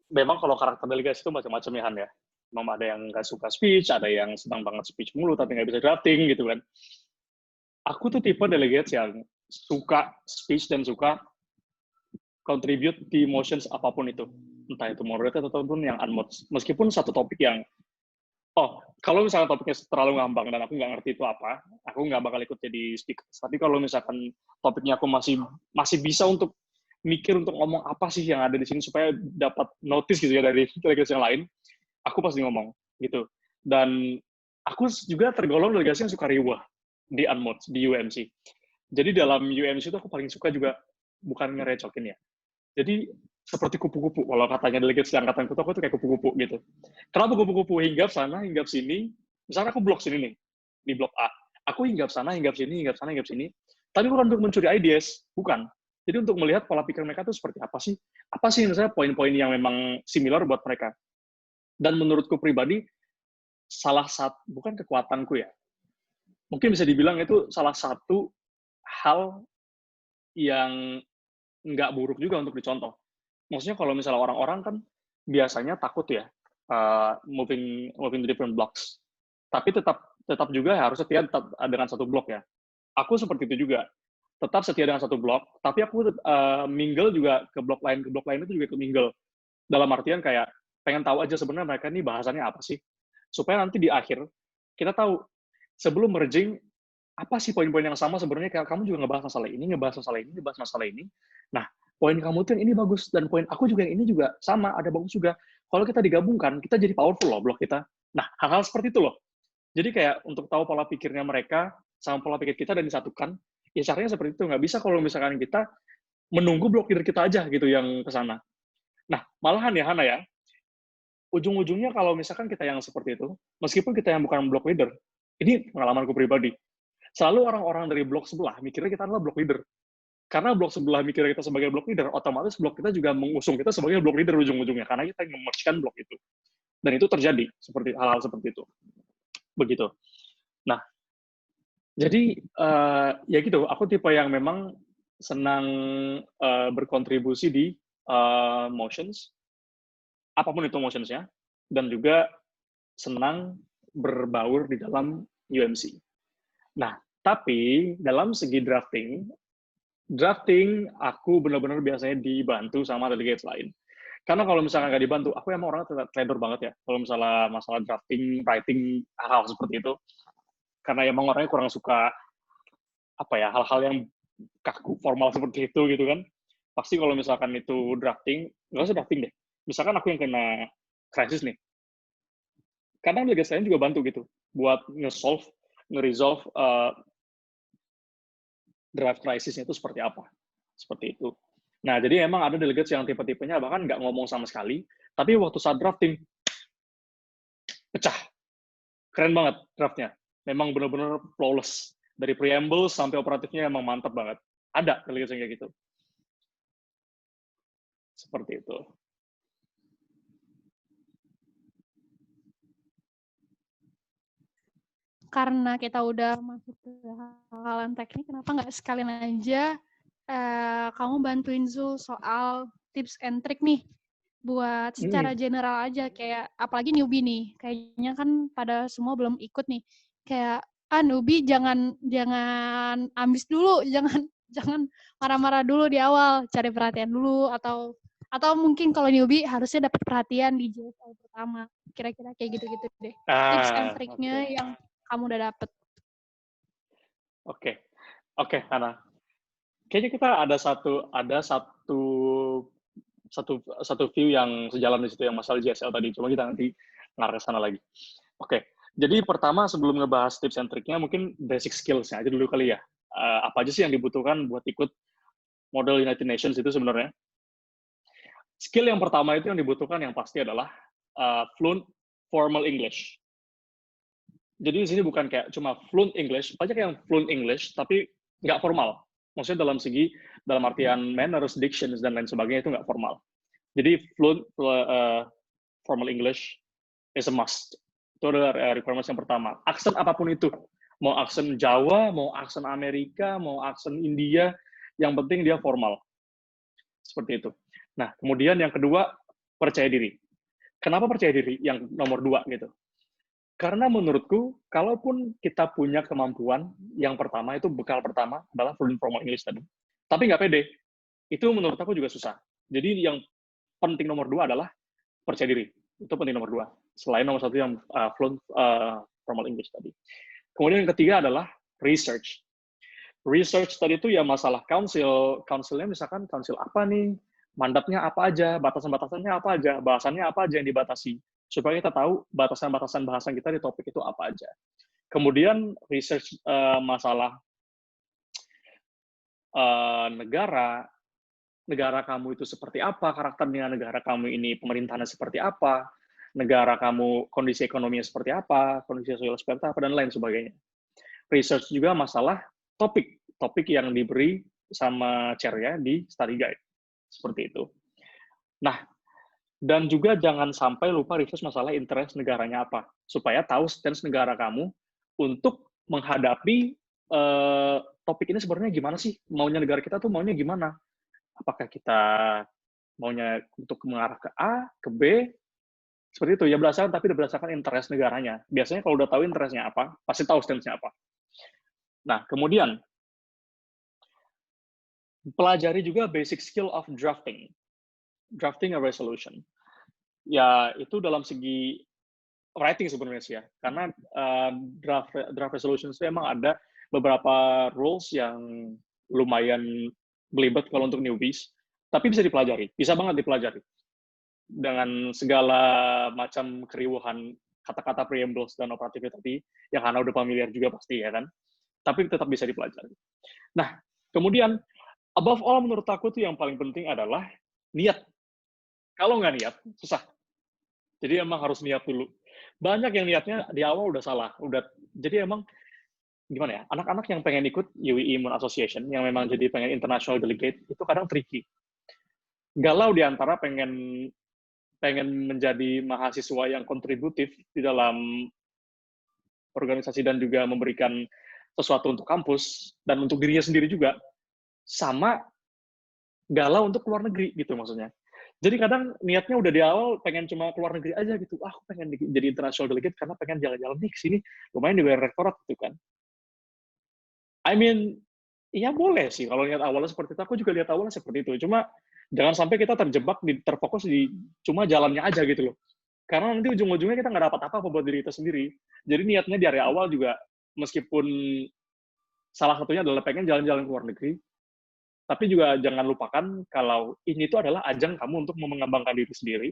memang kalau karakter delegasi itu macam-macam ya, Han ya. Memang ada yang nggak suka speech, ada yang senang banget speech mulu tapi nggak bisa drafting gitu kan. Aku tuh tipe delegates yang suka speech dan suka contribute di motions apapun itu. Entah itu moderated ataupun yang unmod. Meskipun satu topik yang, kalau misalnya topiknya terlalu ngambang dan aku nggak ngerti itu apa, aku nggak bakal ikut jadi speaker. Tapi kalau misalkan topiknya aku masih bisa untuk mikir untuk ngomong apa sih yang ada di sini supaya dapat notice gitu ya dari delegasi yang lain, aku pasti ngomong gitu. Dan aku juga tergolong delegasi yang suka riwah di unmod, di UMC. Jadi dalam UMC itu aku paling suka juga bukan ngerecokin ya. Jadi seperti kupu-kupu, kalau katanya delegasi angkatan aku tuh kayak kupu-kupu gitu. Kenapa kupu-kupu? Hinggap sana, hinggap sini. Misalnya aku blok sini nih, di blok A. Aku hinggap sana, hinggap sini, hinggap sana, hinggap sini. Tapi bukan untuk mencuri ideas, bukan. Jadi untuk melihat pola pikir mereka itu seperti apa sih? Apa sih misalnya poin-poin yang memang similar buat mereka? Dan menurutku pribadi, salah satu, bukan kekuatanku ya, mungkin bisa dibilang itu salah satu hal yang nggak buruk juga untuk dicontoh. Maksudnya kalau misalnya orang-orang kan biasanya takut ya moving to different blocks. Tapi tetap juga harus setia dengan satu blok ya. Aku seperti itu juga. Tetap setia dengan satu blok, tapi aku mingle juga ke blok lain itu juga ke mingle. Dalam artian kayak pengen tahu aja sebenarnya mereka ini bahasannya apa sih. Supaya nanti di akhir kita tahu sebelum merging apa sih poin-poin yang sama sebenarnya, kayak kamu juga ngebahas masalah ini, ngebahas masalah ini. Nah, poin kamu tuh yang ini bagus, dan poin aku juga yang ini juga sama, ada bagus juga. Kalau kita digabungkan, kita jadi powerful loh blok kita. Nah, hal-hal seperti itu loh. Jadi kayak untuk tahu pola pikirnya mereka, sama pola pikir kita dan disatukan, ya caranya seperti itu. Nggak bisa kalau misalkan kita menunggu blok leader kita aja gitu yang ke sana. Nah, malahan ya, Hana ya, ujung-ujungnya kalau misalkan kita yang seperti itu, meskipun kita yang bukan blok leader, ini pengalamanku pribadi, selalu orang-orang dari blok sebelah mikirnya kita adalah blok leader. Karena blok sebelah mikirnya kita sebagai blok leader, otomatis blok kita juga mengusung kita sebagai blok leader ujung-ujungnya, karena kita nge-merge-kan blok itu. Dan itu terjadi, seperti hal-hal seperti itu. Begitu. Nah, jadi ya gitu, aku tipe yang memang senang berkontribusi di motions, apapun itu motionsnya, dan juga senang berbaur di dalam UMC. Nah, tapi dalam segi drafting aku benar-benar biasanya dibantu sama delegates lain. Karena kalau misalnya nggak dibantu, aku emang orangnya trader banget ya. Kalau misalnya masalah drafting, writing, hal-hal seperti itu. Karena emang orangnya kurang suka hal-hal yang kaku, formal seperti itu gitu kan. Pasti kalau misalkan itu drafting, nggak usah drafting deh. Misalkan aku yang kena krisis nih. Kadang delegates lain juga bantu gitu. Buat nge-resolve draft krisisnya itu seperti apa. Seperti itu. Nah, jadi emang ada delegates yang tipe-tipenya bahkan nggak ngomong sama sekali, tapi waktu saat drafting, pecah. Keren banget draftnya. Memang benar-benar flawless. Dari preamble sampai operatifnya emang mantap banget. Ada delegates yang kayak gitu. Seperti itu. Karena kita udah masuk ke hal-hal teknik, kenapa nggak sekalian aja kamu bantuin Zul soal tips and trick nih buat secara general aja, kayak apalagi newbie nih, kayaknya kan pada semua belum ikut nih, kayak newbie jangan ambis dulu, jangan marah-marah dulu di awal, cari perhatian dulu, atau mungkin kalau newbie harusnya dapat perhatian di JSL pertama, kira-kira kayak gitu-gitu deh, tips and trick-nya yang kamu udah dapet. Oke, Hana. Kayaknya kita ada satu view yang sejalan di situ yang masalah JSL tadi. Cuma kita nanti ngarah ke sana lagi. Oke. Jadi pertama sebelum ngebahas tips and triknya, mungkin basic skills-nya aja dulu kali ya. Apa aja sih yang dibutuhkan buat ikut model United Nations itu sebenarnya? Skill yang pertama itu yang dibutuhkan yang pasti adalah fluent formal English. Jadi di sini bukan kayak cuma fluent English, banyak yang fluent English tapi nggak formal. Maksudnya dalam artian manners, dictions dan lain sebagainya itu nggak formal. Jadi fluent formal English is a must. Itu adalah requirements yang pertama. Aksen apapun itu, mau aksen Jawa, mau aksen Amerika, mau aksen India, yang penting dia formal. Seperti itu. Nah, kemudian yang kedua, percaya diri. Kenapa percaya diri? Yang nomor 2 gitu. Karena menurutku, kalaupun kita punya kemampuan, yang pertama itu bekal pertama adalah fluent formal English tadi. Tapi nggak pede. Itu menurut aku juga susah. Jadi yang penting nomor 2 adalah percaya diri. Itu penting nomor 2. Selain nomor 1 yang fluent formal English tadi. Kemudian yang ketiga adalah research. Research tadi itu ya masalah council-nya misalkan council apa nih, mandatnya apa aja, batasan-batasannya apa aja, bahasannya apa aja yang dibatasi. Supaya kita tahu batasan-batasan bahasan kita di topik itu apa aja. Kemudian research masalah negara kamu itu seperti apa, karakternya negara kamu ini pemerintahannya seperti apa, negara kamu kondisi ekonominya seperti apa, kondisi sosial seperti apa, dan lain sebagainya. Research juga masalah topik yang diberi sama chair-nya di study guide. Seperti itu. Nah, dan juga jangan sampai lupa research masalah interest negaranya apa, supaya tahu stance negara kamu untuk menghadapi topik ini sebenarnya gimana sih, maunya negara kita tuh maunya gimana, apakah kita maunya untuk mengarah ke A, ke B, seperti itu ya, berdasarkan interest negaranya. Biasanya kalau udah tahu interestnya apa, pasti tahu stance-nya apa. Nah, kemudian pelajari juga basic skill of drafting a resolution. Ya, itu dalam segi writing sebenarnya sih ya, karena draft resolution itu emang ada beberapa rules yang lumayan belibet kalau untuk newbies, tapi bisa dipelajari, bisa banget dipelajari dengan segala macam keriuhan kata-kata preambles dan operatifnya tadi, yang Hana udah familiar juga pasti ya kan, tapi tetap bisa dipelajari. Nah, kemudian above all menurut aku tuh yang paling penting adalah niat. Kalau nggak niat, susah. Jadi emang harus niat dulu. Banyak yang niatnya di awal udah salah. Jadi emang gimana ya? Anak-anak yang pengen ikut UWI Immune Association, yang memang jadi pengen international delegate, itu kadang tricky. Galau di antara pengen menjadi mahasiswa yang kontributif di dalam organisasi dan juga memberikan sesuatu untuk kampus dan untuk dirinya sendiri juga, sama galau untuk keluar negeri gitu maksudnya. Jadi kadang niatnya udah di awal pengen cuma keluar negeri aja gitu. Aku pengen jadi international delegate karena pengen jalan-jalan nih kesini. Lumayan juga rektorat gitu kan. I mean, ya boleh sih kalau niat awalnya seperti itu. Aku juga lihat awalnya seperti itu. Cuma jangan sampai kita terjebak, terfokus di cuma jalannya aja gitu loh. Karena nanti ujung-ujungnya kita nggak dapat apa-apa buat diri kita sendiri. Jadi niatnya di area awal juga, meskipun salah satunya adalah pengen jalan-jalan ke luar negeri, tapi juga jangan lupakan kalau ini itu adalah ajang kamu untuk mengembangkan diri sendiri,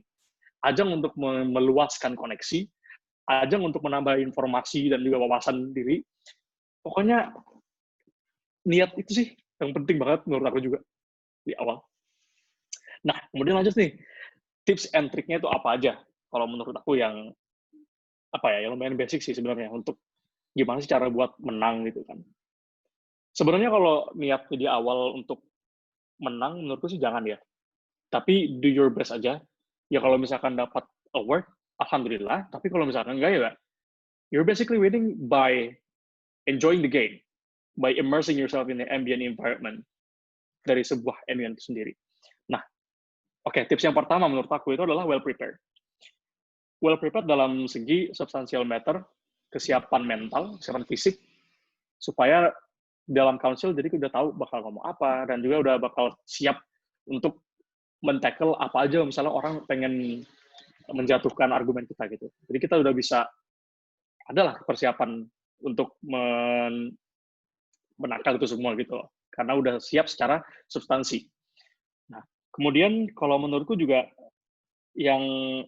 ajang untuk meluaskan koneksi, ajang untuk menambah informasi dan juga wawasan diri. Pokoknya niat itu sih yang penting banget menurut aku juga di awal. Nah, kemudian lanjut nih, tips and triknya itu apa aja? Kalau menurut aku yang yang lumayan basic sih sebenarnya untuk gimana sih cara buat menang gitu kan. Sebenarnya kalau niat di awal untuk menang, menurutku sih jangan ya. Tapi do your best aja. Ya kalau misalkan dapat award, alhamdulillah. Tapi kalau misalkan enggak ya, you're basically winning by enjoying the game, by immersing yourself in the ambient environment dari sebuah ambient itu sendiri. Nah, Oke, tips yang pertama menurut aku itu adalah well prepared. Well prepared dalam segi substantial matter, kesiapan mental, kesiapan fisik, supaya dalam council jadi udah tahu bakal ngomong apa, dan juga udah bakal siap untuk men-tackle apa aja misalnya orang pengen menjatuhkan argumen kita gitu. Jadi kita udah bisa, adalah persiapan untuk menangkal itu semua gitu loh. Karena udah siap secara substansi. Nah, kemudian kalau menurutku juga yang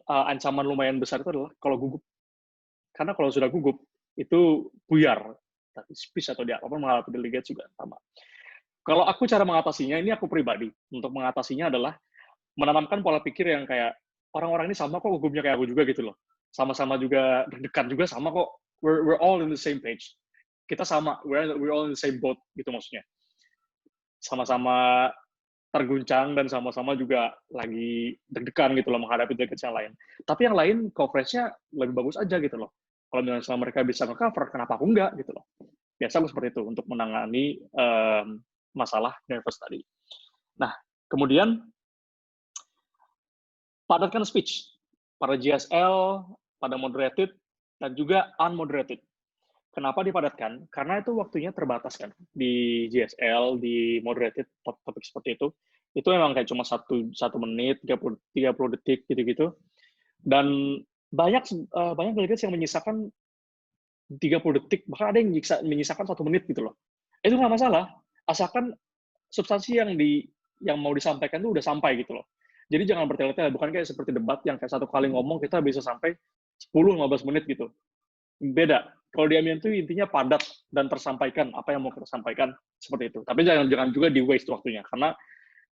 ancaman lumayan besar itu adalah kalau gugup. Karena kalau sudah gugup, itu buyar. Tapi speech atau di apapun menghadapi delegate juga sama. Kalau aku cara mengatasinya, ini aku pribadi. Untuk mengatasinya adalah menanamkan pola pikir yang kayak, orang-orang ini sama kok gugupnya kayak aku juga gitu loh. Sama-sama juga deg-degan juga sama kok. We're all in the same page. Kita sama, we're all in the same boat gitu maksudnya. Sama-sama terguncang dan sama-sama juga lagi deg-degan gitu loh menghadapi delegate yang lain. Tapi yang lain coverage-nya lebih bagus aja gitu loh. Kalau misalnya mereka bisa nge-cover, kenapa aku enggak gitu loh. Biasa aku seperti itu untuk menangani masalah nervous tadi. Nah, kemudian padatkan speech pada GSL, pada moderated, dan juga unmoderated. Kenapa dipadatkan? Karena itu waktunya terbatas kan. Di GSL, di moderated topik seperti itu memang kayak cuma 1 menit, 30 detik gitu-gitu. Dan banyak delegates yang menyisakan 30 detik, bahkan ada yang menyisakan 1 menit gitu loh. Itu nggak masalah, asalkan substansi yang mau disampaikan itu udah sampai gitu loh. Jadi jangan bertele-tele, bukan kayak seperti debat yang kayak satu kali ngomong kita bisa sampai 10-15 menit gitu. Beda. Kalau di Amian itu intinya padat dan tersampaikan apa yang mau kita sampaikan, seperti itu. Tapi jangan juga di waste waktunya, karena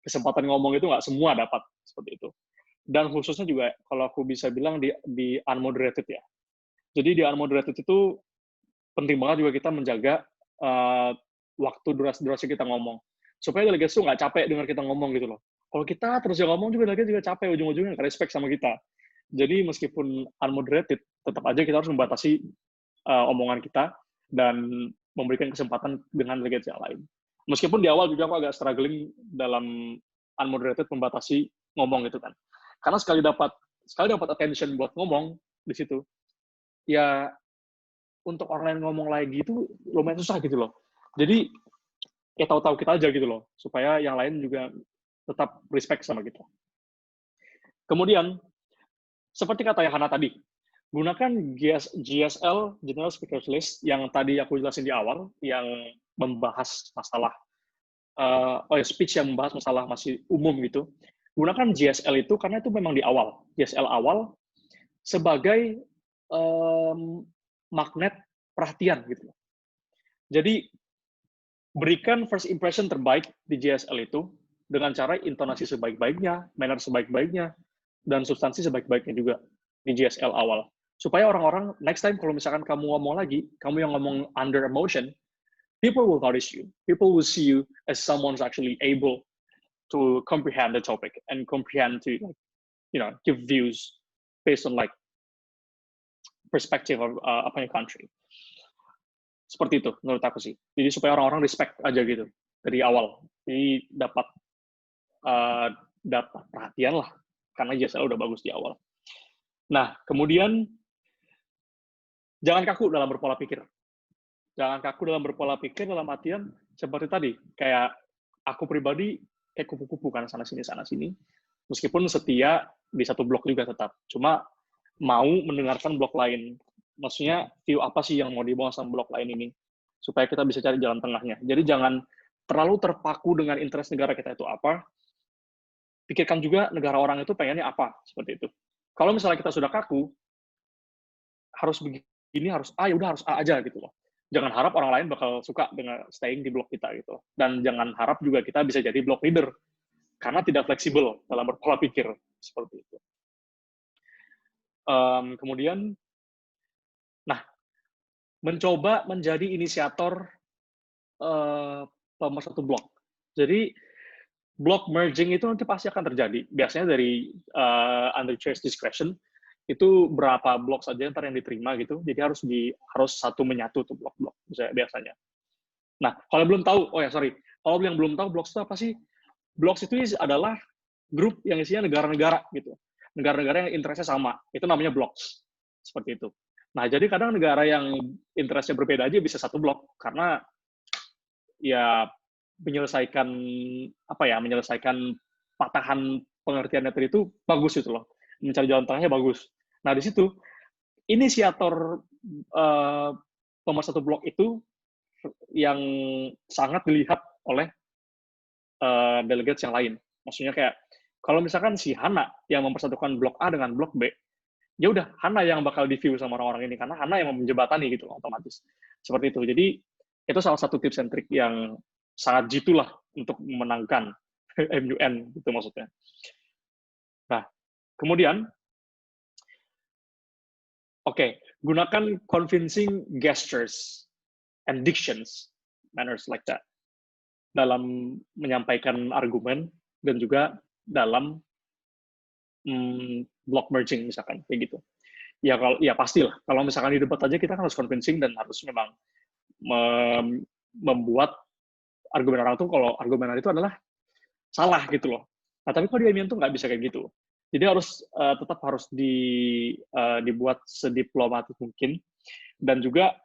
kesempatan ngomong itu nggak semua dapat seperti itu. Dan khususnya juga kalau aku bisa bilang di unmoderated ya. Jadi di unmoderated itu penting banget juga kita menjaga waktu durasi kita ngomong. Supaya delegate itu nggak capek dengar kita ngomong gitu loh. Kalau kita terus yang ngomong juga delegate juga capek, ujung-ujungnya nggak respect sama kita. Jadi meskipun unmoderated, tetap aja kita harus membatasi omongan kita dan memberikan kesempatan dengan delegate yang lain. Meskipun di awal juga aku agak struggling dalam unmoderated membatasi ngomong gitu kan. Karena sekali dapat attention buat ngomong di situ, ya untuk orang lain ngomong lagi itu lumayan susah gitu loh. Jadi ya tahu-tahu kita aja gitu loh, supaya yang lain juga tetap respect sama kita. Kemudian, seperti kata Hana tadi, gunakan GSL, General Speakers List, yang tadi aku jelasin di awal, yang membahas masalah, speech yang membahas masalah masih umum gitu. Gunakan GSL itu karena itu memang di awal. GSL awal sebagai magnet perhatian gitu. Jadi, berikan first impression terbaik di GSL itu dengan cara intonasi sebaik-baiknya, manner sebaik-baiknya, dan substansi sebaik-baiknya juga di GSL awal. Supaya orang-orang next time kalau misalkan kamu ngomong lagi, kamu yang ngomong under emotion, people will notice you. People will see you as someone who's actually able to comprehend the topic and comprehend to, give views based on perspective of upon your country. Seperti itu menurut aku sih. Jadi supaya orang-orang respect aja gitu dari awal. Jadi dapat perhatian lah karena GSL udah bagus di awal. Nah, kemudian jangan kaku dalam berpola pikir. Jangan kaku dalam berpola pikir dalam artian seperti tadi, kayak aku pribadi kayak kupu-kupu kan sana sini. Meskipun setia di satu blok juga tetap. Cuma mau mendengarkan blok lain. Maksudnya view apa sih yang mau dibawa sama blok lain ini, supaya kita bisa cari jalan tengahnya. Jadi jangan terlalu terpaku dengan interest negara kita itu apa, pikirkan juga negara orang itu pengennya apa, seperti itu. Kalau misalnya kita sudah kaku, harus begini, harus A, ya udah harus A aja gitu loh. Jangan harap orang lain bakal suka dengan staying di blok kita gitu. Dan jangan harap juga kita bisa jadi blok leader, karena tidak fleksibel dalam berpola pikir, seperti itu. Kemudian, mencoba menjadi inisiator pemersatu blok. Jadi blok merging itu nanti pasti akan terjadi. Biasanya dari under chair's discretion itu berapa blok saja ntar yang diterima gitu. Jadi harus satu menyatu tuh blok-blok biasanya. Nah, kalau belum tahu, kalau yang belum tahu blok itu apa sih? Blok itu adalah grup yang isinya negara-negara gitu. Negara-negara yang interestnya sama, itu namanya bloks. Seperti itu. Nah, jadi kadang negara yang interestnya berbeda aja bisa satu blok, karena ya menyelesaikan patahan pengertiannya tadi itu bagus itu loh. Mencari jalan tengahnya bagus. Nah, di situ inisiator pemersatu blok itu yang sangat dilihat oleh delegates yang lain. Maksudnya kayak kalau misalkan si Hana yang mempersatukan blok A dengan blok B, ya udah Hana yang bakal di-view sama orang-orang ini karena Hana yang menjembatani gitu loh, otomatis. Seperti itu. Jadi itu salah satu tips and trick yang sangat jitu lah untuk memenangkan MUN gitu maksudnya. Nah, kemudian gunakan convincing gestures and dictions, manners like that, dalam menyampaikan argumen dan juga dalam block merging misalkan kayak gitu. Ya pastilah. Kalau misalkan di debat aja kita kan harus convincing dan harus memang membuat argumen orang tuh kalau argumen itu adalah salah gitu loh. Nah, tapi kalau di MUN tuh nggak bisa kayak gitu. Jadi tetap harus dibuat sediplomatik mungkin dan juga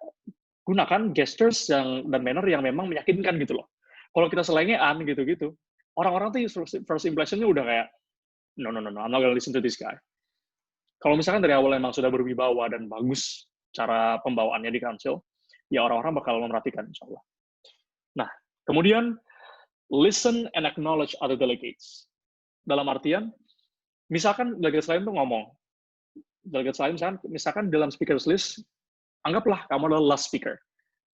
gunakan gestures dan manner yang memang meyakinkan gitu loh. Kalau kita selengean gitu-gitu, orang-orang tuh first impression-nya udah kayak no, I'm not gonna listen to this guy. Kalau misalkan dari awal memang sudah berwibawa dan bagus cara pembawaannya di council, ya orang-orang bakal memperhatikan insya Allah. Nah, kemudian listen and acknowledge other delegates. Dalam artian, misalkan delegates lain tuh ngomong, delegates lain misalkan dalam speakers list, anggaplah kamu adalah last speaker,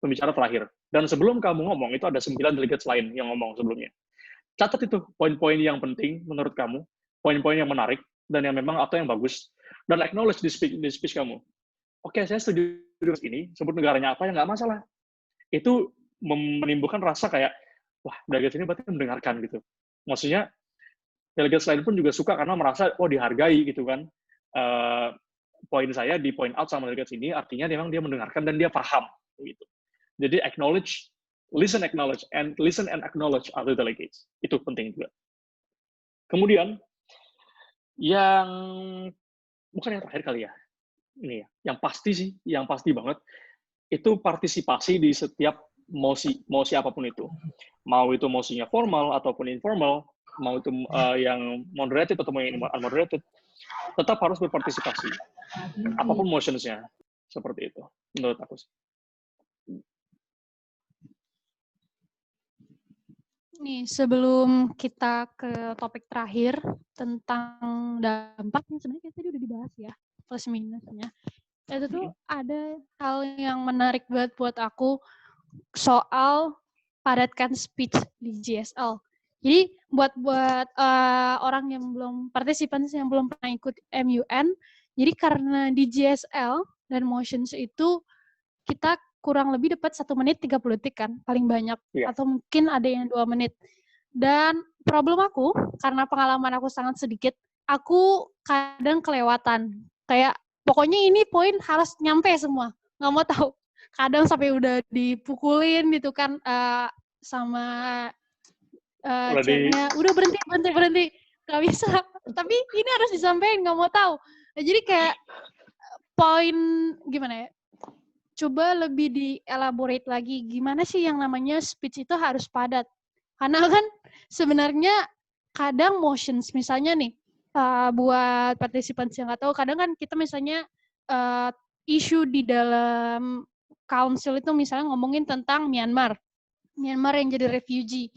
pembicara terakhir. Dan sebelum kamu ngomong, itu ada 9 delegates lain yang ngomong sebelumnya. Catat itu poin-poin yang penting menurut kamu, poin-poin yang menarik, dan yang memang atau yang bagus, dan acknowledge di speech kamu. Oke, saya setuju dengan ini, sebut negaranya apa, ya nggak masalah. Itu menimbulkan rasa kayak, wah, delegates ini berarti mendengarkan gitu. Maksudnya, delegates lain pun juga suka karena merasa, oh dihargai gitu kan. Poin saya di point out sama delegates ini, artinya memang dia mendengarkan dan dia paham. Gitu. Jadi listen and acknowledge other delegates. Itu penting juga. Kemudian, bukan yang terakhir kali ya, ini ya, yang pasti banget, itu partisipasi di setiap mosi apapun itu. Mau itu mosinya formal ataupun informal, mau itu yang moderated atau yang unmoderated, tetap harus berpartisipasi. Apapun motions-nya. Seperti itu, menurut aku sih. Nih, sebelum kita ke topik terakhir tentang dampaknya, sebenarnya tadi udah dibahas ya, plus minusnya. Itu tuh ada hal yang menarik banget buat aku soal padatkan speech di GSL. Jadi buat orang yang belum partisipan yang belum pernah ikut MUN, jadi karena di GSL dan motions itu kita kurang lebih dapat 1 menit 30 detik kan, paling banyak. Yeah. Atau mungkin ada yang 2 menit. Dan problem aku, karena pengalaman aku sangat sedikit, aku kadang kelewatan. Kayak, pokoknya ini poin harus nyampe semua. Nggak mau tahu. Kadang sampai udah dipukulin gitu kan, sama chatnya, udah berhenti. Nggak bisa. Tapi ini harus disampaikan, nggak mau tahu. Nah, jadi kayak, poin, gimana ya, coba lebih di-elaborate lagi, gimana sih yang namanya speech itu harus padat. Karena kan sebenarnya kadang motions, misalnya nih, buat partisipan yang nggak tahu, kadang kan kita misalnya isu di dalam council itu misalnya ngomongin tentang Myanmar yang jadi refugee.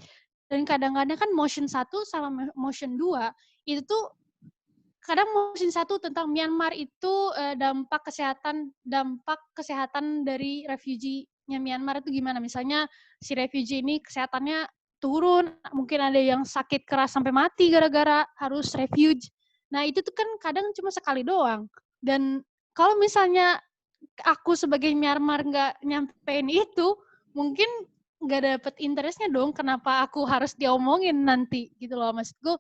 Dan kadang-kadang kan motion 1 sama motion 2, itu tuh kadang motion 1 tentang Myanmar itu dampak kesehatan dari refugee-nya Myanmar itu gimana? Misalnya si refugee ini kesehatannya turun, mungkin ada yang sakit keras sampai mati gara-gara harus refuge. Nah, itu tuh kan kadang cuma sekali doang. Dan kalau misalnya aku sebagai Myanmar nggak nyampein itu, mungkin nggak dapet interestnya dong, kenapa aku harus diomongin nanti gitu loh, maksudku.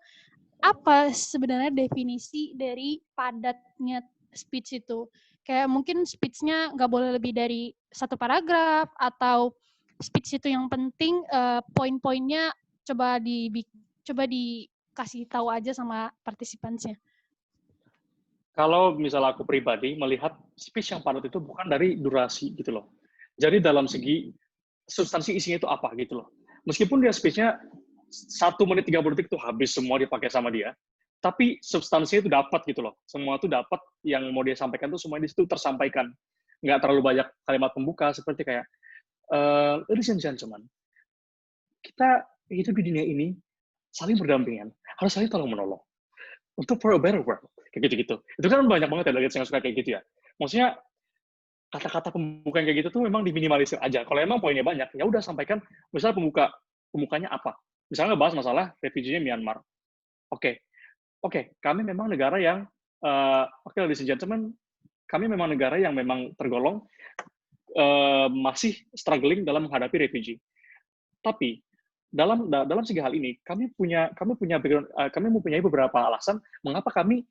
Apa sebenarnya definisi dari padatnya speech itu? Kayak mungkin speech-nya nggak boleh lebih dari 1 paragraf, atau speech itu yang penting poin-poinnya coba kasih tahu aja sama partisipansnya. Kalau misalnya aku pribadi melihat speech yang padat itu bukan dari durasi gitu loh. Jadi dalam segi substansi isinya itu apa gitu loh. Meskipun dia speech-nya 1 menit 30 detik itu habis semua dipakai sama dia, tapi substansinya itu dapat gitu loh. Semua itu dapat, yang mau dia sampaikan tuh semua di situ tersampaikan. Nggak terlalu banyak kalimat pembuka seperti kayak, ladies and gentlemen, kita hidup di dunia ini saling berdampingan, harus saling tolong menolong untuk for a better world, kayak gitu-gitu. Itu kan banyak banget ya delegates yang suka kayak gitu ya. Maksudnya kata-kata pembuka yang kayak gitu tuh memang diminimalisir aja. Kalau emang poinnya banyak, ya udah sampaikan. Misalnya pembukanya apa? Misalnya ngebahas masalah refugee-nya Myanmar. Oke, kami memang negara yang ladies and gentlemen, kami memang negara yang memang tergolong masih struggling dalam menghadapi refugee. Tapi dalam segi hal ini, kami mempunyai beberapa alasan mengapa kami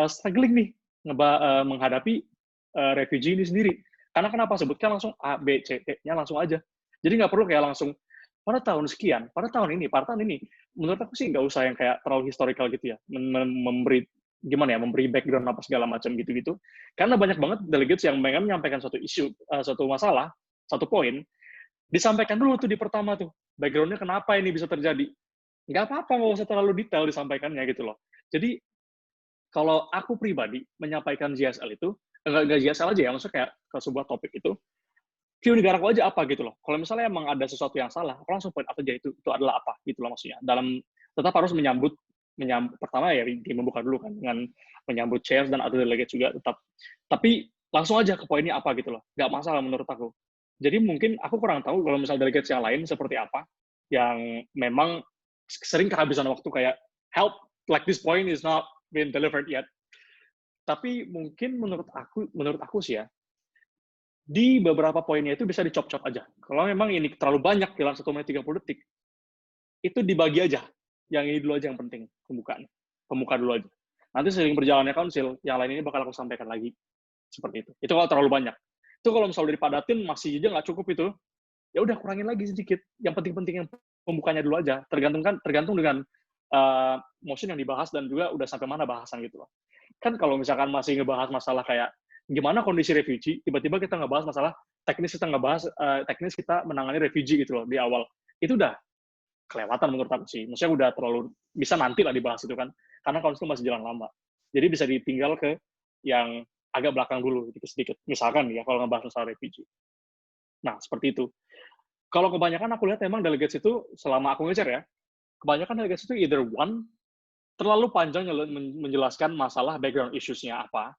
struggling nih menghadapi refugee ini sendiri. Karena kenapa? Sebutkan langsung A, B, C, D-nya langsung aja. Jadi nggak perlu kayak langsung pada tahun sekian, pada tahun ini. Menurut aku sih nggak usah yang kayak terlalu historical gitu ya, memberi background apa segala macam gitu-gitu. Karena banyak banget delegates yang pengen menyampaikan suatu isu, suatu masalah, satu poin, disampaikan dulu tuh di pertama tuh, background-nya kenapa ini bisa terjadi. Nggak apa-apa, nggak usah terlalu detail disampaikannya gitu loh. Jadi, kalau aku pribadi menyampaikan GSL itu, nggak GSL aja ya, maksudnya kayak ke sebuah topik itu, view negaraku aja apa gitu loh. Kalau misalnya emang ada sesuatu yang salah, aku langsung point out aja itu adalah apa gitu loh maksudnya. Tetap harus menyambut pertama ya membuka dulu kan dengan menyambut chairs dan other delegates juga tetap. Tapi langsung aja ke poinnya apa gitu loh. Nggak masalah menurut aku. Jadi mungkin aku kurang tahu kalau misalnya delegates yang lain seperti apa, yang memang sering kehabisan waktu kayak, help, like this point is not being delivered yet. Tapi mungkin menurut aku sih ya, di beberapa poinnya itu bisa dicop-cop aja. Kalau memang ini terlalu banyak dalam 1 menit 30 detik, itu dibagi aja. Yang ini dulu aja yang penting, pembuka dulu aja. Nanti seiring berjalannya konsil, yang lain ini bakal aku sampaikan lagi. Seperti itu. Itu kalau terlalu banyak. Itu kalau misalnya dipadatin masih aja nggak cukup itu, ya udah kurangin lagi sedikit. Yang penting-penting yang pembukanya dulu aja. Tergantung dengan motion yang dibahas dan juga udah sampai mana bahasan gitu loh. Kan kalau misalkan masih ngebahas masalah kayak gimana kondisi refugee, tiba-tiba kita ngebahas masalah teknis kita menangani refugee gitu loh di awal. Itu udah kelewatan menurut aku sih. Maksudnya udah terlalu, bisa nanti lah dibahas itu kan. Karena konsul masih jalan lama. Jadi bisa ditinggal ke yang agak belakang dulu, sedikit-sedikit. Misalkan ya, kalau ngebahas masalah refugee. Nah, seperti itu. Kalau kebanyakan aku lihat memang delegates itu, selama aku ngejar ya, kebanyakan delegates itu either one, terlalu panjang menjelaskan masalah background issues-nya apa.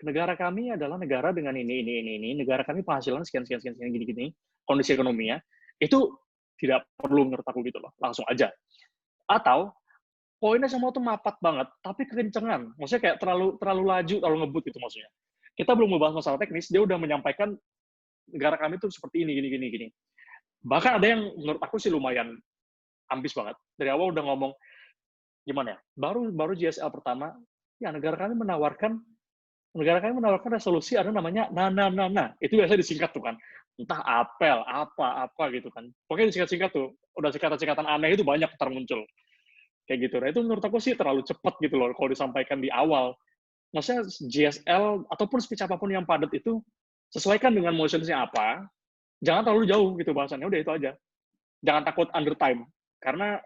Negara kami adalah negara dengan ini. Negara kami penghasilan sekian, gini-gini. Kondisi ekonominya. Itu tidak perlu menurut aku gitu loh. Langsung aja. Atau, poinnya semua tuh mapat banget, tapi kekencengan. Maksudnya kayak terlalu laju, terlalu ngebut gitu maksudnya. Kita belum membahas masalah teknis, dia udah menyampaikan negara kami tuh seperti ini, gini. Bahkan ada yang menurut aku sih lumayan ambis banget. Dari awal udah ngomong, gimana ya, baru GSL pertama, ya negara kami menawarkan resolusi ada namanya nah. Itu biasa disingkat tuh kan. Entah apel, apa gitu kan. Pokoknya disingkat-singkat tuh. Udah singkatan-singkatan aneh itu banyak muncul. Kayak gitu. Nah, itu menurut aku sih terlalu cepat gitu loh kalau disampaikan di awal. Maksudnya GSL ataupun speech apapun yang padat itu sesuaikan dengan motions-nya apa. Jangan terlalu jauh gitu bahasannya. Udah itu aja. Jangan takut under time. Karena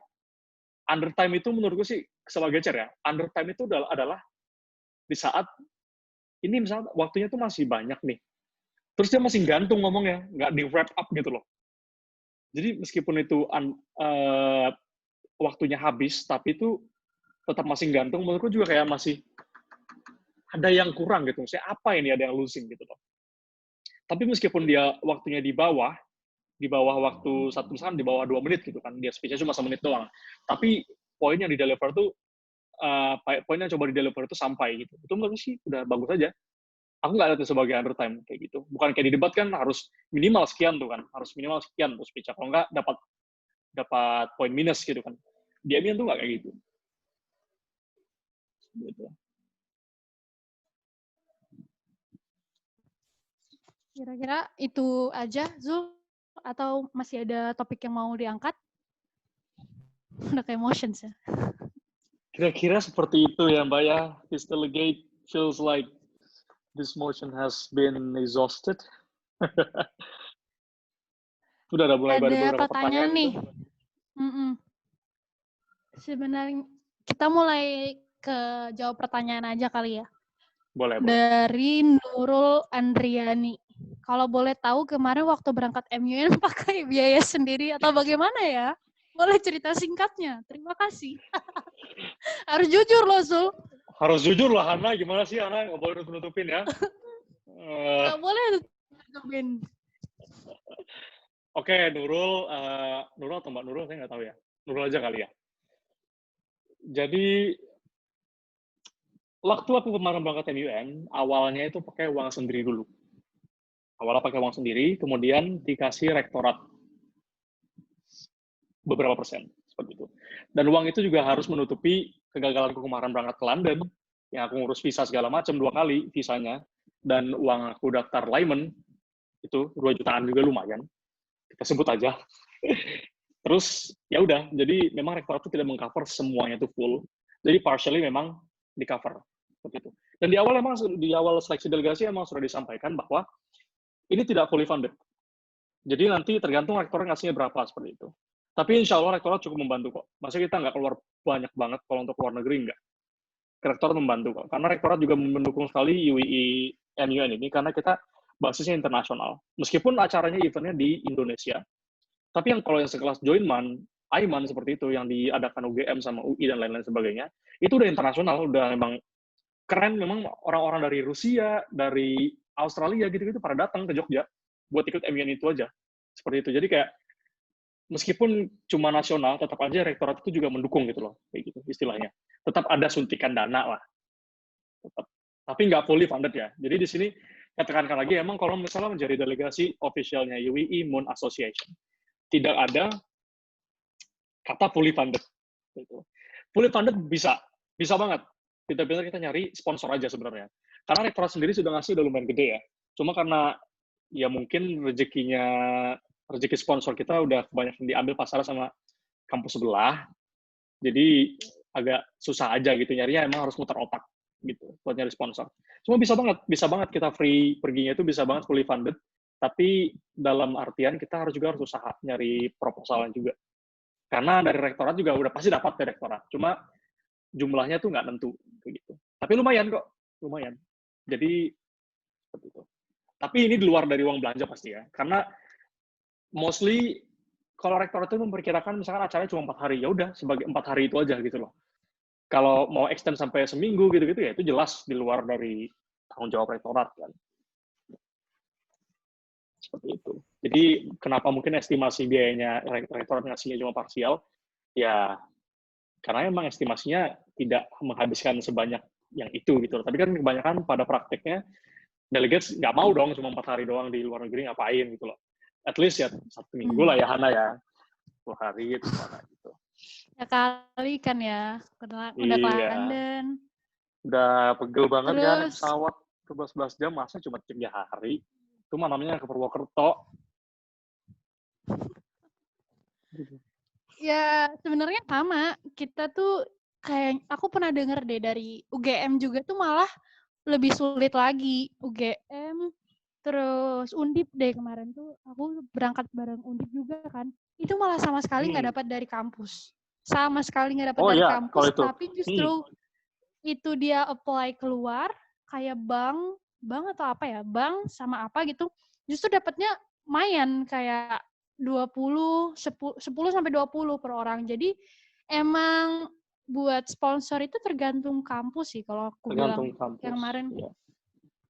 under time itu menurutku sih sebagai gecer ya. Under time itu adalah di saat ini misalnya waktunya tuh masih banyak nih. Terus dia masih gantung ngomongnya, nggak di wrap up gitu loh. Jadi meskipun itu waktunya habis, tapi itu tetap masih gantung, menurutku juga kayak masih ada yang kurang gitu. Maksudnya apa ini ada yang losing gitu loh. Tapi meskipun dia waktunya di bawah waktu satu misalkan di bawah 2 menit gitu kan, dia speech-nya cuma 1 menit doang. Tapi poin yang di-deliver tuh, poin yang coba di-deliver itu sampai gitu. Itu menurut sih udah bagus aja. Aku nggak lihat itu sebagai under time kayak gitu. Bukan kayak di debat kan harus minimal sekian tuh kan, harus minimal sekian tuh speech. Kalau nggak dapat poin minus gitu kan. Di Emian tuh nggak kayak gitu. Gitu. Kira-kira itu aja, Zul? Atau masih ada topik yang mau diangkat? Udah kayak motions ya. Kira-kira seperti itu ya Mbak ya. This delegate feels like this motion has been exhausted. Udah ada mulai dari Ada beberapa pertanyaan pertanyaan nih. itu. Sebenarnya kita mulai ke jawab pertanyaan aja kali ya. Boleh. Dari Nurul Andriani. Kalau boleh tahu kemarin waktu berangkat MUN pakai biaya sendiri atau bagaimana ya? Boleh cerita singkatnya. Terima kasih. Harus jujur loh, Sul. Harus jujur lah, Hana. Gimana sih, Hana? Nggak boleh nutup-nutupin ya. Nggak boleh nutupin. Oke, Nurul. Nurul atau Mbak Nurul, saya nggak tahu ya. Nurul aja kali ya. Jadi, waktu aku kemarin berangkat MUN, awalnya itu pakai uang sendiri dulu. Awalnya pakai uang sendiri, kemudian dikasih rektorat beberapa persen, seperti itu. Dan uang itu juga harus menutupi kegagalanku kemarin berangkat ke London, yang aku ngurus visa segala macam 2 kali visanya, dan uang aku daftar Lyman, itu 2 jutaan juga lumayan, kita sebut aja. Terus, ya udah, jadi memang rektorat itu tidak mengcover semuanya itu full, jadi partially memang di-cover, seperti itu. Dan di awal seleksi delegasi emang sudah disampaikan bahwa ini tidak fully funded. Jadi nanti tergantung rektorat ngasihnya berapa, seperti itu. Tapi insya Allah rektorat cukup membantu kok. Maksudnya kita nggak keluar banyak banget, kalau untuk luar negeri nggak. Rektorat membantu kok. Karena rektorat juga mendukung sekali UII MUN ini, karena kita basisnya internasional. Meskipun acaranya eventnya di Indonesia. Tapi kalau yang sekelas Joinman, Aiman seperti itu, yang diadakan UGM sama UI dan lain-lain sebagainya, itu udah internasional, udah memang keren, memang orang-orang dari Rusia, dari Australia gitu-gitu pada datang ke Jogja buat ikut MUN itu aja. Seperti itu. Jadi kayak meskipun cuma nasional, tetap aja rektorat itu juga mendukung gitu loh, kayak gitu istilahnya. Tetap ada suntikan dana lah, tetap. Tapi nggak fully funded ya. Jadi di sini katakan lagi, emang kalau misalnya menjadi delegasi officialnya UII Moon Association, tidak ada kata fully funded. Gitu. Fully funded bisa banget. Kita nyari sponsor aja sebenarnya. Karena rektorat sendiri sudah ngasih udah lumayan gede ya. Cuma karena ya mungkin rezeki sponsor kita udah banyak yang diambil pasar sama kampus sebelah, jadi agak susah aja gitu nyarinya, emang harus muter otak gitu buat nyari sponsor. Cuma bisa banget kita free perginya itu, bisa banget fully funded, tapi dalam artian kita juga harus usaha nyari proposalnya juga. Karena dari rektorat juga udah pasti dapat dari rektorat, cuma jumlahnya tuh nggak nentu gitu. Tapi lumayan kok, lumayan. Jadi seperti itu. Tapi ini di luar dari uang belanja pasti ya, karena mostly kalau rektorat itu memperkirakan misalkan acaranya cuma 4 hari, ya udah sebagai 4 hari itu aja gitu loh. Kalau mau extend sampai seminggu gitu-gitu ya itu jelas di luar dari tanggung jawab rektorat kan. Seperti itu. Jadi kenapa mungkin estimasi biayanya rektorat ngasihnya cuma parsial? Ya karena emang estimasinya tidak menghabiskan sebanyak yang itu gitu loh. Tapi kan kebanyakan pada prakteknya delegates nggak mau dong cuma 4 hari doang di luar negeri, ngapain gitu loh. At least ya 1 minggu lah ya Hana ya. 2 hari gitu. Ya kali kan ya. Udah ke London. Udah pegel banget. Terus, kan pesawat 11 jam masa cuma 3 hari. Itu mah namanya ke Purwokerto. Ya sebenarnya sama. Kita tuh kayak aku pernah dengar deh dari UGM juga tuh malah lebih sulit lagi. UGM terus Undip deh kemarin tuh aku berangkat bareng Undip juga kan. Itu malah sama sekali nggak dapat dari kampus. Sama sekali nggak dapat dari kampus, tapi justru itu dia apply keluar kayak bank atau apa ya, bank sama apa gitu, justru dapatnya lumayan kayak 10 sampai 20 per orang. Jadi emang buat sponsor itu tergantung kampus sih kalau aku bilang yang kemarin. Ya.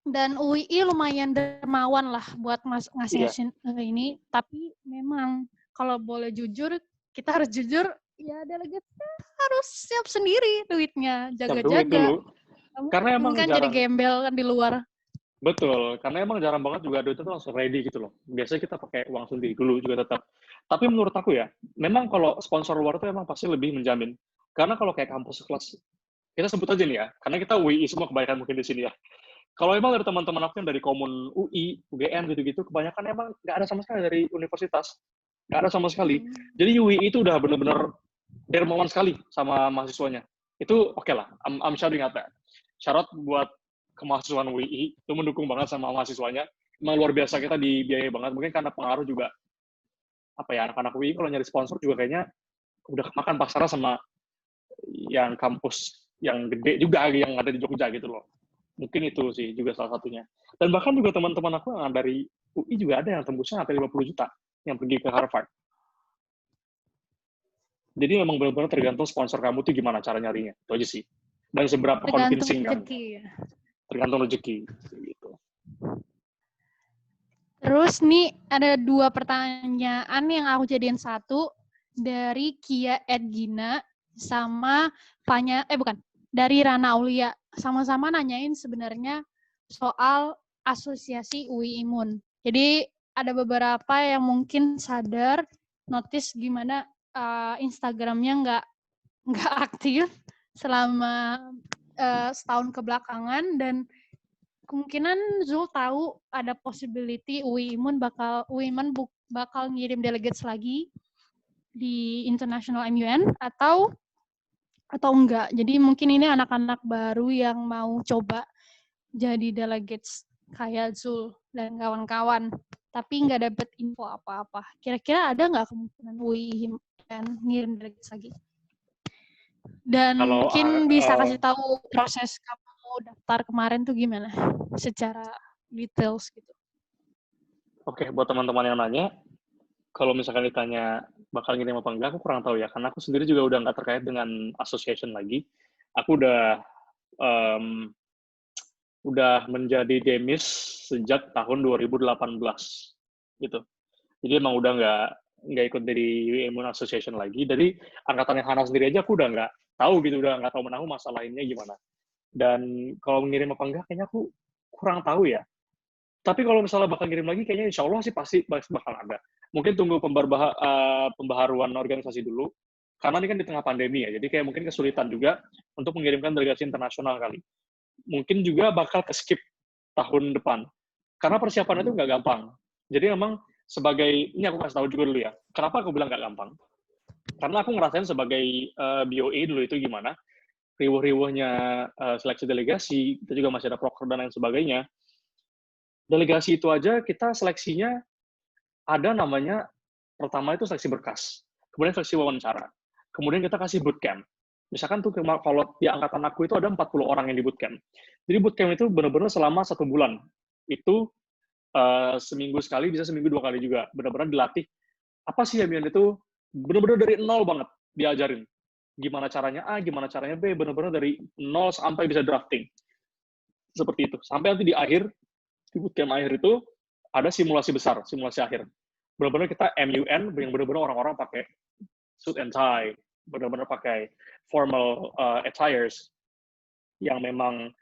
Dan UII lumayan dermawan lah buat ngasih ini, tapi memang kalau boleh jujur, kita harus jujur, ya delegatnya harus siap sendiri duitnya, jaga-jaga. Karena emang kan jadi gembel kan di luar. Betul, karena emang jarang banget juga duitnya tuh langsung ready gitu loh. Biasanya kita pakai uang sendiri dulu juga tetap. Tapi menurut aku ya, memang kalau sponsor luar itu emang pasti lebih menjamin. Karena kalau kayak kampus kelas, kita sebut aja nih ya, karena kita UII semua kebanyakan mungkin di sini ya. Kalau emang dari teman-teman aku yang dari komun UI, UGM gitu-gitu, kebanyakan emang nggak ada sama sekali dari universitas. Nggak ada sama sekali. Jadi UII itu udah bener-bener dermawan sekali sama mahasiswanya. Itu oke lah, I'm shouting at that. Syarat buat kemahasiswaan UI, itu mendukung banget sama mahasiswanya. Emang luar biasa, kita dibiayai banget. Mungkin karena pengaruh juga, anak-anak UI kalau nyari sponsor juga kayaknya udah kemakan pasarnya sama yang kampus yang gede juga yang ada di Jogja gitu loh. Mungkin itu sih juga salah satunya. Dan bahkan juga teman-teman aku yang dari UI juga ada yang tembusnya sampai 50 juta yang pergi ke Harvard. Jadi memang benar-benar tergantung sponsor kamu tuh gimana cara nyarinya. Itu aja sih. Dan seberapa convincing kan. Tergantung rezeki. Gitu. Terus nih ada 2 pertanyaan yang aku jadiin satu dari Kia Edgina sama dari Rana Aulia. Sama-sama nanyain sebenarnya soal asosiasi UI Imun. Jadi ada beberapa yang mungkin sadar, notice gimana Instagramnya nggak aktif selama setahun kebelakangan, dan kemungkinan Zul tahu ada possibility UI Imun bakal ngirim delegates lagi di International MUN atau enggak. Jadi mungkin ini anak-anak baru yang mau coba jadi delegates kayak Zul dan kawan-kawan, tapi nggak dapet info apa-apa. Kira-kira ada nggak kemungkinan UI ngirim delegates lagi? Dan Kalau, mungkin bisa kasih tahu proses kamu daftar kemarin tuh gimana secara details gitu. Oke, buat teman-teman yang nanya, kalau misalkan ditanya bakal ngirim apa enggak, aku kurang tahu ya, karena aku sendiri juga udah nggak terkait dengan association lagi. Aku udah menjadi demis sejak tahun 2018 gitu. Jadi emang udah nggak ikut dari UI Imun Association lagi. Jadi angkatannya Hana sendiri aja aku udah nggak tahu gitu, udah nggak tahu menahu masalah lainnya gimana. Dan kalau ngirim apa enggak, kayaknya aku kurang tahu ya. Tapi kalau misalnya bakal ngirim lagi, kayaknya insya Allah sih pasti bakal ada. Mungkin tunggu pembaharuan organisasi dulu, karena ini kan di tengah pandemi ya, jadi kayak mungkin kesulitan juga untuk mengirimkan delegasi internasional kali. Mungkin juga bakal ke-skip tahun depan, karena persiapannya itu nggak gampang. Jadi memang ini aku kasih tahu juga dulu ya, kenapa aku bilang nggak gampang. Karena aku ngerasain sebagai BOA dulu itu gimana, riuh-riuhnya seleksi delegasi, kita juga masih ada proker dan lain sebagainya. Delegasi itu aja kita seleksinya ada namanya, pertama itu seleksi berkas, kemudian seleksi wawancara, kemudian kita kasih bootcamp. Misalkan tuh kalau di angkatan aku itu ada 40 orang yang di bootcamp. Jadi bootcamp itu benar-benar selama 1 bulan. Itu seminggu sekali, bisa seminggu 2 kali juga. Benar-benar dilatih. Apa sih MUN itu? Benar-benar dari nol banget diajarin. Gimana caranya A, gimana caranya B, benar-benar dari nol sampai bisa drafting. Seperti itu. Sampai nanti di bootcamp akhir itu ada simulasi besar, simulasi akhir. Benar-benar kita MUN yang benar-benar orang-orang pakai suit and tie, benar-benar pakai formal attires yang memang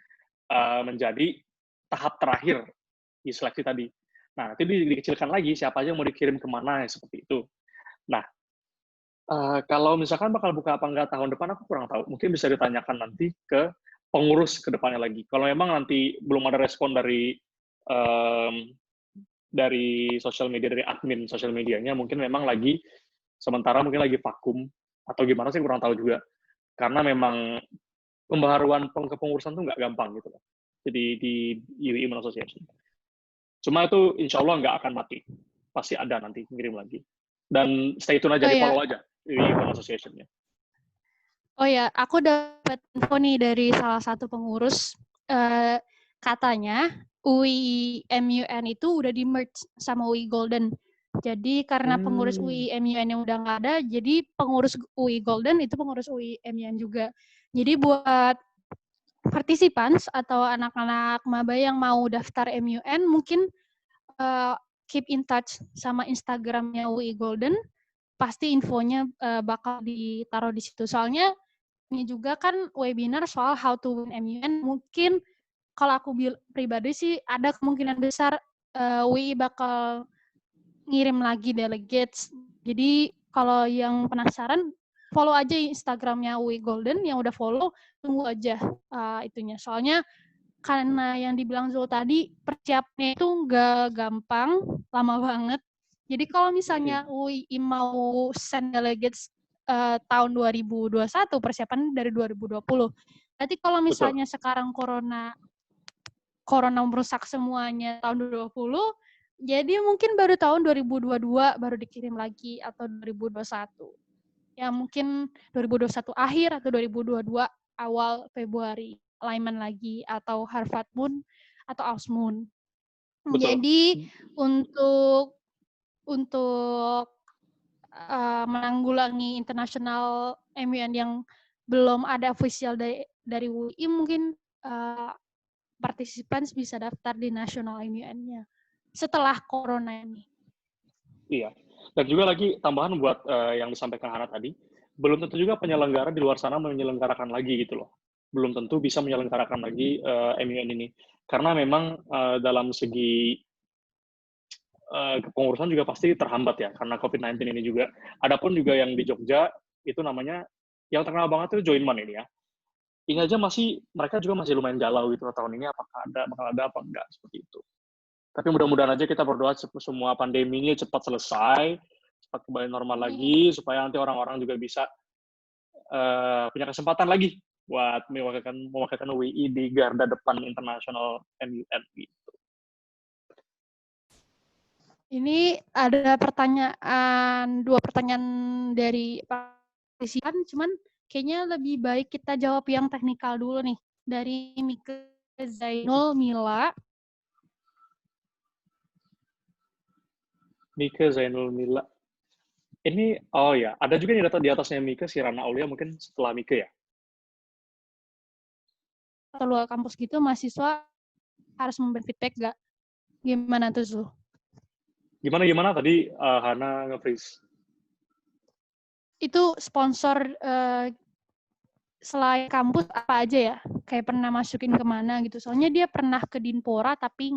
menjadi tahap terakhir di seleksi tadi. Nah, nanti dikecilkan lagi siapa aja yang mau dikirim kemana, seperti itu. Nah, kalau misalkan bakal buka apa enggak tahun depan, aku kurang tahu. Mungkin bisa ditanyakan nanti ke pengurus ke depannya lagi. Kalau memang nanti belum ada respon dari sosial media, dari admin sosial medianya, mungkin memang sementara mungkin lagi vakum, atau gimana sih kurang tahu juga. Karena memang pembaharuan kepengurusan tuh nggak gampang gitu loh. Jadi di UI Imun Association. Cuma itu insya Allah nggak akan mati. Pasti ada nanti ngirim lagi. Dan stay tune aja, di-follow aja UI Imun Association-nya. Oh ya, aku dapat info nih dari salah satu pengurus, katanya UI MUN itu udah di-merge sama UI Golden. Jadi karena pengurus UI MUN yang udah nggak ada, jadi pengurus UI Golden itu pengurus UI MUN juga. Jadi buat participants atau anak-anak maba yang mau daftar MUN, mungkin keep in touch sama Instagramnya UI Golden, pasti infonya bakal ditaruh di situ. Soalnya ini juga kan webinar soal how to win MUN, mungkin kalau aku pribadi sih ada kemungkinan besar UI bakal ngirim lagi delegates. Jadi kalau yang penasaran, follow aja Instagramnya UI Golden, yang udah follow, tunggu aja itunya. Soalnya karena yang dibilang Zul tadi, persiapnya itu nggak gampang, lama banget. Jadi kalau misalnya UI mau send delegates tahun 2021, persiapan dari 2020. Berarti kalau misalnya sekarang corona merusak semuanya tahun 2020, jadi mungkin baru tahun 2022 baru dikirim lagi atau 2021. Ya mungkin 2021 akhir atau 2022 awal Februari Lyman lagi atau Harvard Moon atau Ausmoon. Jadi untuk menanggulangi internasional MUN yang belum ada official dari UI, mungkin partisipan bisa daftar di nasional MUN-nya setelah corona ini. Iya. Dan juga lagi tambahan buat yang disampaikan Hana tadi, belum tentu juga penyelenggara di luar sana menyelenggarakan lagi gitu loh. Belum tentu bisa menyelenggarakan lagi MUN ini. Karena memang dalam segi kepengurusan juga pasti terhambat ya, karena COVID-19 ini juga. Adapun juga yang di Jogja, itu namanya, yang terkenal banget itu Joinman ini ya. Ini aja mereka juga masih lumayan galau gitu tahun ini, bakal ada apa enggak, seperti itu. Tapi mudah-mudahan aja kita berdoa semua pandeminya cepat selesai, cepat kembali normal lagi, supaya nanti orang-orang juga bisa punya kesempatan lagi buat mewakilkan UII di garda depan internasional MUN gitu. Ini ada dua pertanyaan dari partisipan, cuman kayaknya lebih baik kita jawab yang teknikal dulu nih. Dari Mike Zainul Mila. Mike Zainul Mila. Ini, oh ya, ada juga nih data di atasnya Mike, si Rana Aulia mungkin setelah Mike ya? Atau luar kampus gitu, mahasiswa harus memberi feedback nggak? Gimana tuh, Zul? Gimana tadi Hana nge-freeze? Itu sponsor selain kampus apa aja ya? Kayak pernah masukin kemana gitu. Soalnya dia pernah ke Dinpora tapi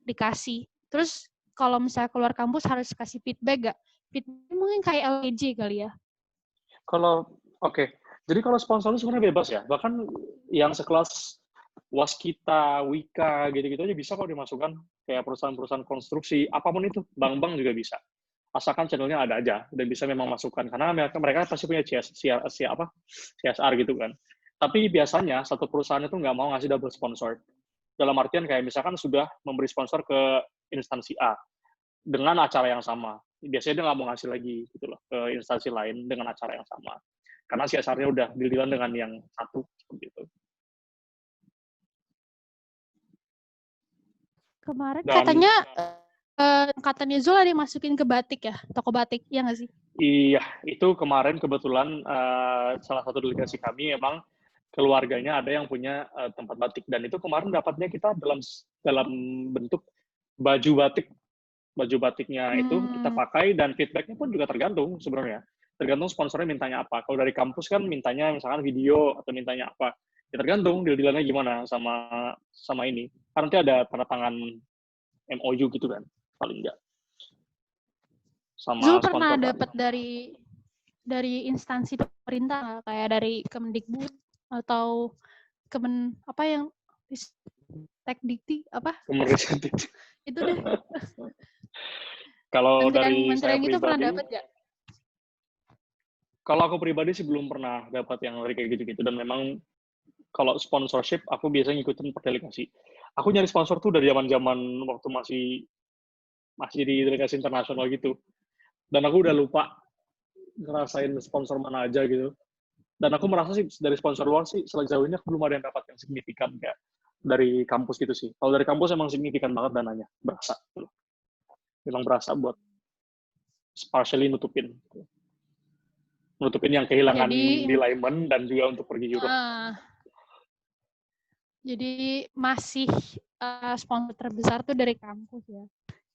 dikasih. Terus kalau misalnya keluar kampus harus kasih feedback nggak? Feedback mungkin kayak LPG kali ya? Oke. Jadi kalau sponsor itu sebenarnya bebas ya. Bahkan yang sekelas Waskita, Wika, gitu-gitu aja bisa kok dimasukkan. Kayak perusahaan-perusahaan konstruksi, apapun itu. Bank-bank juga bisa. Asalkan channelnya ada aja dan bisa memang masukkan. Karena mereka pasti punya CSR gitu kan. Tapi biasanya satu perusahaan itu nggak mau ngasih double sponsor. Dalam artian kayak misalkan sudah memberi sponsor ke instansi A dengan acara yang sama. Biasanya dia nggak mau ngasih lagi gitu loh ke instansi lain dengan acara yang sama. Karena CSR-nya udah deal-dealan dengan yang satu seperti itu. Kemarin katanya Zul ada yang masukin ke batik ya, toko batik, iya nggak sih? Iya, itu kemarin kebetulan salah satu delegasi kami emang keluarganya ada yang punya tempat batik, dan itu kemarin dapatnya kita dalam bentuk baju batik. Baju batiknya itu kita pakai, dan feedbacknya pun juga tergantung sebenarnya. Tergantung sponsornya mintanya apa. Kalau dari kampus kan mintanya misalkan video atau mintanya apa. Ya tergantung deal-dealannya gimana sama ini. Karena nanti ada tanda tangan MOU gitu kan, paling enggak. Sama Zul pernah dapat dari instansi pemerintah nggak? Kayak dari Kemendikbud atau apa yang Tekdikti apa? Kemenristek. Itu deh. Kalau dari saya itu pribadi, pernah dapat nggak? Kalau aku pribadi sih belum pernah dapat yang dari kayak gitu-gitu, dan memang kalau sponsorship aku biasanya ngikutin per delegasi. Aku nyari sponsor tuh dari zaman-zaman waktu masih di delegasi internasional gitu. Dan aku udah lupa ngerasain sponsor mana aja gitu. Dan aku merasa sih dari sponsor luar sih sejauh ini aku belum ada yang dapat yang signifikan kayak dari kampus gitu sih. Kalau dari kampus emang signifikan banget dananya, berasa. Memang berasa buat partially nutupin yang kehilangan di Lyman dan juga untuk pergi Europe. Jadi masih sponsor terbesar tuh dari kampus ya.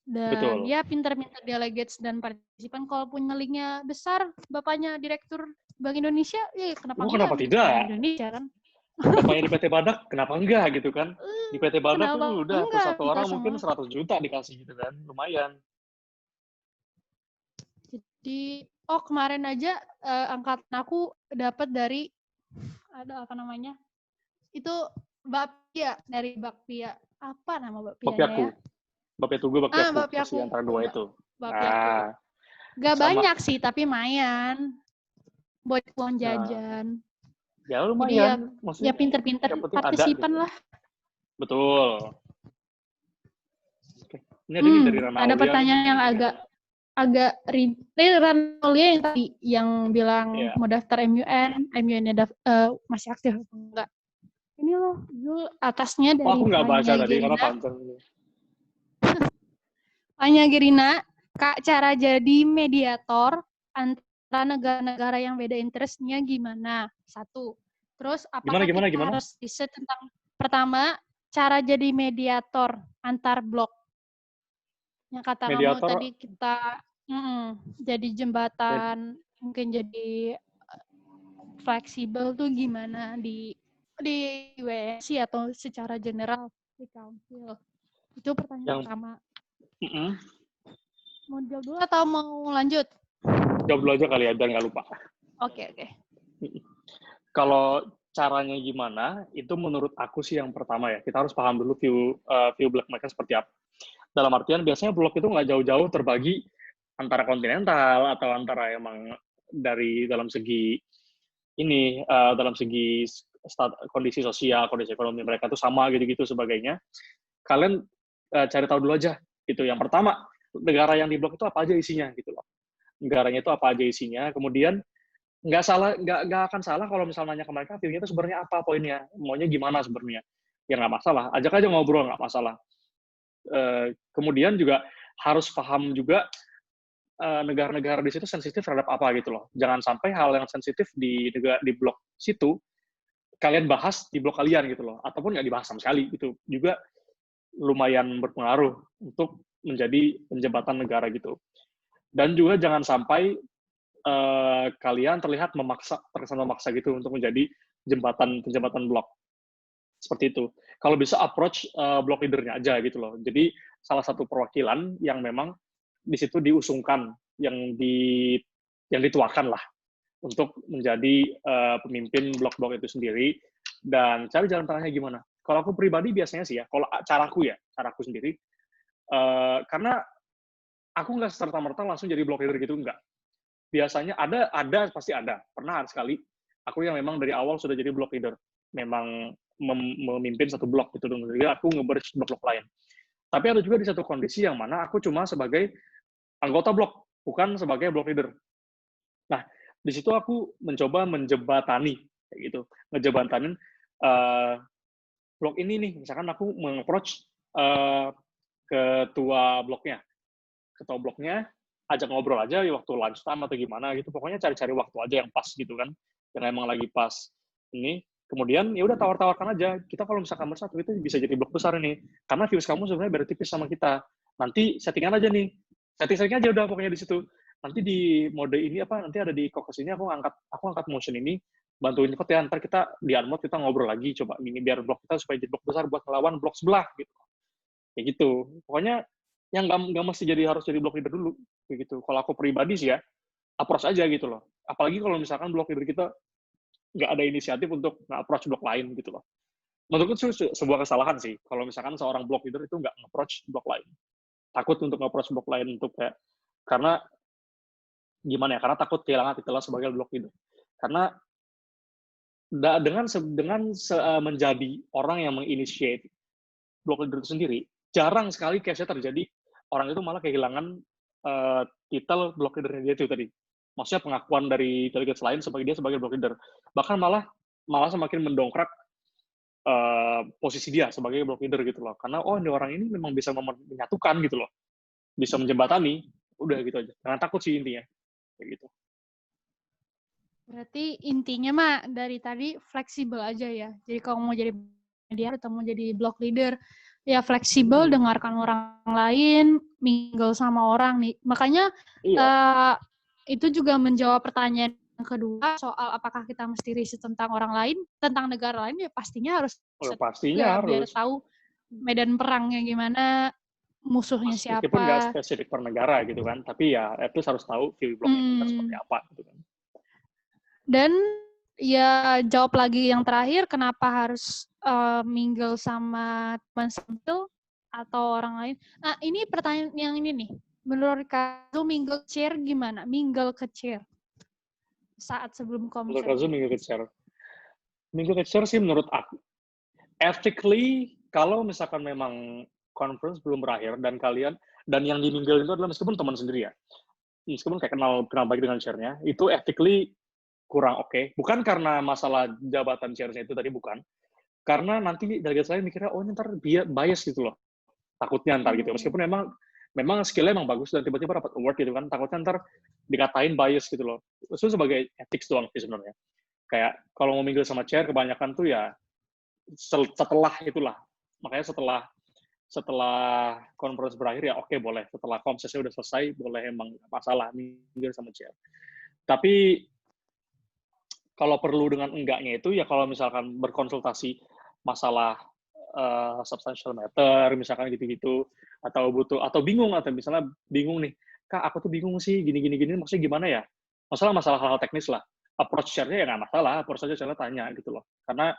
Dan Betul. ya pintar-pintar delegates dan partisipan kalau punya linknya besar, bapaknya Direktur Bank Indonesia, kenapa tidak? Bank Indonesia kan. Bapaknya di PT Badak, kenapa enggak gitu kan? Di PT Badak tuh udah enggak, satu orang mungkin 100 juta dikasih gitu kan, lumayan. Jadi kemarin aja angkatan aku dapat dari itu Bapia, dari Bapia. Apa nama Bapianya ya? Bapia masih antara dua itu. Bapiaku. Gak banyak sih, tapi lumayan. buat uang Nah, jajan. ya Jadi lumayan. ya Maksudnya pinter-pinter yang penting ada partisipan gitu. lah. Betul. Oke. Ini ada nih dari Rana Ada Aulia. pertanyaan yang agak Ranaulia yang tadi yang bilang Iya. mau daftar MUN-nya masih aktif atau enggak. Ini loh, Zul, atasnya Oh, dari aku nggak baca Fanya tadi karena Gerina. panjang. Fanya Gerina, Kak, cara jadi mediator antara negara-negara yang beda interest-nya gimana? Satu. Terus apakah Gimana? kita harus riset tentang, pertama, cara jadi mediator antar blok. Yang kata Mediator. kamu tadi kita jadi jembatan, mungkin jadi fleksibel tuh gimana di WNC atau secara general di council. Itu pertanyaan pertama. Mau jawab dulu atau mau lanjut? Jawab dulu aja kali ya, biar nggak lupa. Oke. Kalau caranya gimana, itu menurut aku sih yang pertama ya. Kita harus paham dulu view blok mereka seperti apa. Dalam artian, biasanya blok itu nggak jauh-jauh terbagi antara kontinental atau antara emang dari dalam segi ini, dalam segi kondisi sosial, kondisi ekonomi mereka itu sama gitu-gitu sebagainya. Kalian cari tahu dulu aja. Itu yang pertama, negara yang di blok itu apa aja isinya gitu loh. Negaranya itu apa aja isinya, kemudian nggak akan salah kalau misalnya nanya ke mereka view-nya itu sebenarnya apa poinnya, maunya gimana sebenarnya, ya nggak masalah, ajak aja ngobrol, nggak masalah. Kemudian juga harus paham juga negara-negara di situ sensitif terhadap apa gitu loh, jangan sampai hal yang sensitif di blok situ kalian bahas di blok kalian gitu loh, ataupun nggak dibahas sama sekali gitu, juga lumayan berpengaruh untuk menjadi penjembatan negara gitu. Dan juga jangan sampai kalian terlihat terkesan memaksa gitu untuk menjadi penjembatan blok. Seperti itu. Kalau bisa approach blok leadernya aja gitu loh. Jadi salah satu perwakilan yang memang di situ diusungkan, yang dituakan lah untuk menjadi pemimpin blok-blok itu sendiri, dan cari jalan tengahnya gimana. Kalau aku pribadi biasanya sih ya, kalau caraku sendiri, karena aku nggak serta-merta langsung jadi blok leader gitu, enggak. Biasanya pasti ada. Pernah sekali aku yang memang dari awal sudah jadi blok leader, memang memimpin satu blok gitu, dan aku nge-merge blok-blok lain. Tapi ada juga di satu kondisi yang mana aku cuma sebagai anggota blok, bukan sebagai blok leader. Nah, di situ aku mencoba menjembatani, kayak gitu, ngejembatanin blok ini nih. Misalkan aku meng-approach ketua bloknya, ajak ngobrol aja ya waktu lunch time atau gimana gitu, pokoknya cari-cari waktu aja yang pas gitu kan, yang emang lagi pas ini. Kemudian ya udah tawar-tawarkan aja, kita kalau misalkan bersatu itu bisa jadi blok besar ini, karena views kamu sebenarnya beda tipis sama kita. Nanti settingan aja nih, setting aja udah pokoknya di situ. Nanti di mode ini nanti ada di caucus ini aku angkat motion ini, bantuin vote ya, ntar kita di unmute kita ngobrol lagi, coba gini biar blok kita supaya jadi blok besar buat melawan blok sebelah gitu. Kayak gitu. Pokoknya yang nggak mesti harus jadi blok leader dulu, kayak gitu. Kalau aku pribadi sih ya, approach aja gitu loh. Apalagi kalau misalkan blok leader kita nggak ada inisiatif untuk nge-approach blok lain gitu loh. Menurutku itu sebuah kesalahan sih, kalau misalkan seorang blok leader itu nggak nge-approach blok lain. Takut untuk nge-approach blok lain untuk karena gimana ya? Karena takut kehilangan titelnya sebagai blok leader. Karena dengan menjadi orang yang menginitiate blok leader itu sendiri, jarang sekali case-nya terjadi orang itu malah kehilangan titel blok leader-nya dia itu tadi. Maksudnya pengakuan dari delegates lain sebagai dia sebagai blok leader. Bahkan malah semakin mendongkrak posisi dia sebagai blok leader gitu loh. Karena ini orang ini memang bisa menyatukan gitu loh. Bisa menjembatani. Udah gitu aja. Jangan takut sih intinya. Kayak gitu. Berarti intinya mah dari tadi fleksibel aja ya. Jadi kalau mau jadi media atau mau jadi blok leader, ya fleksibel, dengarkan orang lain, mingle sama orang nih. Makanya itu juga menjawab pertanyaan yang kedua soal apakah kita mesti riset tentang orang lain, tentang negara lain, ya pastinya harus pastinya biar tahu medan perangnya gimana, musuhnya siapa. Meskipun nggak spesifik per negara gitu kan, tapi ya itu harus tahu view bloknya seperti apa gitu kan. Dan ya jawab lagi yang terakhir, kenapa harus mingle sama teman sampel atau orang lain. Nah, ini pertanyaan yang ini nih. Menurut kamu mingle chair gimana? Mingle ke chair. saat sebelum Untuk komsel? Zoom minggu ke-share. Minggu ke-share sih menurut aku, ethically, kalau misalkan memang conference belum berakhir dan kalian, dan yang di-mingle itu adalah meskipun teman sendiri ya, meskipun kayak kenal baik dengan chair-nya, itu ethically kurang oke. Bukan karena masalah jabatan chair-nya itu tadi, bukan. Karena nanti delegat lain mikirnya, oh ini ntar bias gitu loh. Takutnya ntar gitu. Meskipun memang skill-nya emang bagus dan tiba-tiba dapat award gitu kan, takutnya ntar dikatain bias gitu loh. Itu sebagai ethics doang sih sebenarnya. Kayak kalau mau mingle sama chair, kebanyakan tuh ya setelah itulah. Makanya setelah conference berakhir ya oke, boleh. Setelah komsesnya udah selesai, boleh, emang masalah mingle sama chair. Tapi kalau perlu dengan enggaknya itu ya kalau misalkan berkonsultasi masalah substantial matter misalkan gitu-gitu, atau bingung, atau misalnya bingung nih, Kak aku tuh bingung sih gini maksudnya gimana ya, masalah hal-hal teknis lah, approach share-nya ya nggak masalah, approach aja share tanya gitu loh, karena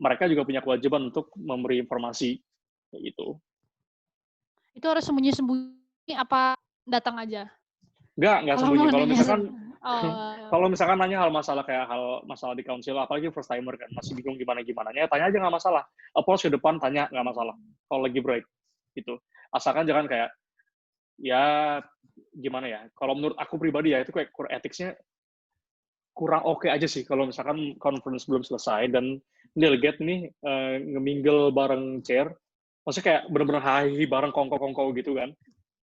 mereka juga punya kewajiban untuk memberi informasi kayak gitu. Itu harus sembunyi-sembunyi apa datang aja? Nggak Kalau sembunyi. mau Kalau nanya misalkan kalau oh, misalkan nanya hal masalah di council, apalagi first timer kan masih bingung gimana, tanya aja nggak masalah. Approach ke depan tanya nggak masalah. Kalau lagi break gitu. Asalkan jangan kayak ya gimana ya. Kalau menurut aku pribadi ya itu kayak ethics-nya kurang oke aja sih kalau misalkan conference belum selesai dan delegate nih ngemingle bareng chair. Maksudnya kayak bener-bener hahi bareng kongko-kongko gitu kan.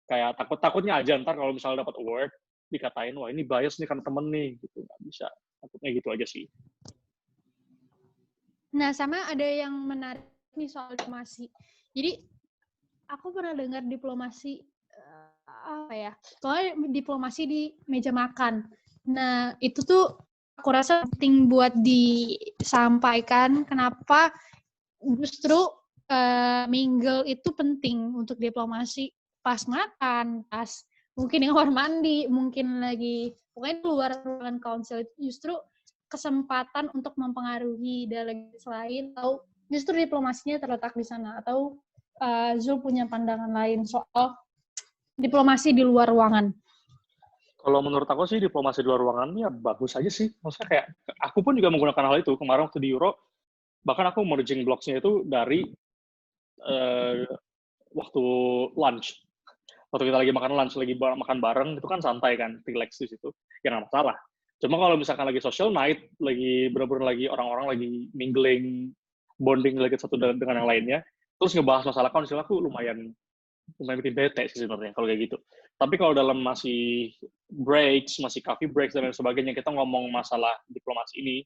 Kayak takutnya aja ntar kalau misalnya dapat award dikatain wah ini bias nih karena temen nih gitu, nggak bisa, takutnya gitu aja sih. Nah, sama ada yang menarik nih soal diplomasi. Jadi aku pernah dengar diplomasi apa ya? Soalnya diplomasi di meja makan. Nah, itu tuh aku rasa penting buat disampaikan kenapa justru mingle itu penting untuk diplomasi pas makan, pas mungkin yang kamar mandi, mungkin lagi pokoknya luar ruangan council itu justru kesempatan untuk mempengaruhi delegat lain atau justru diplomasinya terletak di sana atau Zul punya pandangan lain soal diplomasi di luar ruangan. Kalau menurut aku sih diplomasi di luar ruangan ya bagus aja sih, maksudnya kayak aku pun juga menggunakan hal itu kemarin waktu di Euro, bahkan aku merging blogs-nya itu dari waktu lunch. Waktu kita lagi makan lunch, lagi makan bareng, itu kan santai kan, relax di situ. Ya nggak masalah. Cuma kalau misalkan lagi social night, lagi bener-bener lagi orang-orang lagi mingling, bonding lagi satu dengan yang lainnya, terus ngebahas masalah konsil, aku lumayan bikin bete sih sebenarnya kalau kayak gitu. Tapi kalau dalam masih breaks, masih coffee breaks dan lain sebagainya, kita ngomong masalah diplomasi ini,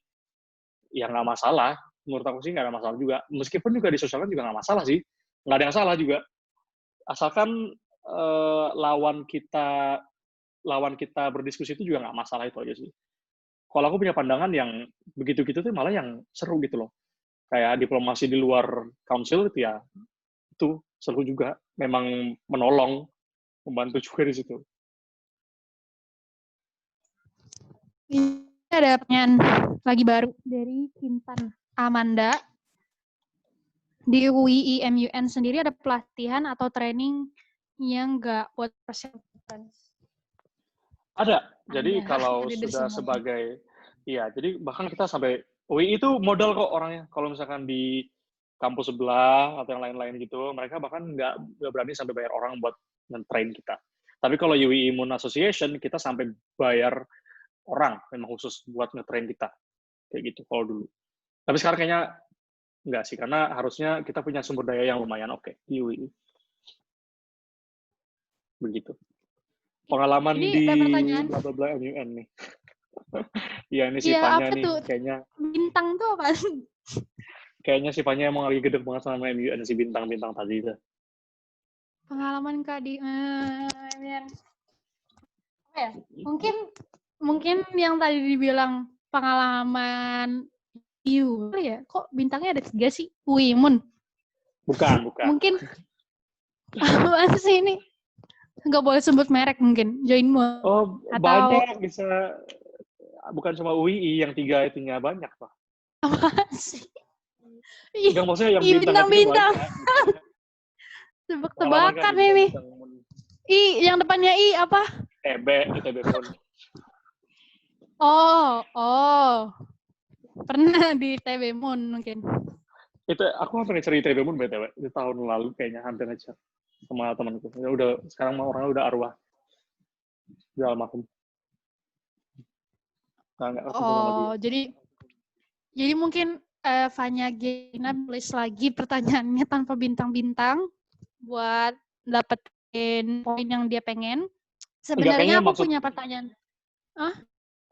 ya nggak masalah. Menurut aku sih nggak ada masalah juga. Meskipun juga di sosial kan juga nggak masalah sih. Nggak ada yang salah juga. Asalkan lawan kita berdiskusi itu juga nggak masalah, itu aja sih. Kalau aku punya pandangan yang begitu-gitu tuh malah yang seru gitu loh. Kayak diplomasi di luar council itu ya itu seru juga. Memang menolong, membantu juga di situ. Ini ada pertanyaan lagi baru dari Intan Amanda. Di UII MUN sendiri ada pelatihan atau training yang nggak buat persiapan? Ada. Jadi Ada. kalau Ada sudah semua. sebagai, iya, jadi bahkan kita sampai, UII itu modal kok orangnya. Kalau misalkan di kampus sebelah atau yang lain-lain gitu, mereka bahkan nggak berani sampai bayar orang buat nge-train kita. Tapi kalau UII Immune Association, kita sampai bayar orang memang khusus buat nge-train kita. Kayak gitu kalau dulu. Tapi sekarang kayaknya nggak sih, karena harusnya kita punya sumber daya yang lumayan oke di UII. Begitu. Pengalaman Ini di ada pertanyaan. bla bla bla MUN nih. Iya, ini si Iya, Fanya apa nih, tuh? kayaknya Bintang tuh apa? si Fanya emang lagi gede banget sama MUN, si bintang-bintang tadi itu. Pengalaman Kak di apa ya? Mungkin yang tadi dibilang pengalaman ya. Kok bintangnya ada 3 sih? Wimun. Bukan. Mungkin apa sih ini? Nggak boleh sebut merek mungkin. Joinmu. Oh, atau banyak bisa. Bukan cuma UII, yang 3 itunya banyak, Pak. apa sih? Yang maksudnya yang bintang-bintang. Tebak-tebakan ini. I, yang depannya I apa? ITB pun. Oh. Pernah di TB Moon mungkin. Itu aku hampir cerita ITB Moon BTW. Itu tahun lalu kayaknya hampir aja sama temanku. Ya udah sekarang orangnya udah arwah. Udah almarhum. Nggak ketemu sama dia. Jadi mungkin Fanya Gina tulis lagi pertanyaannya tanpa bintang-bintang buat dapetin poin yang dia pengen. Sebenarnya aku punya pertanyaan.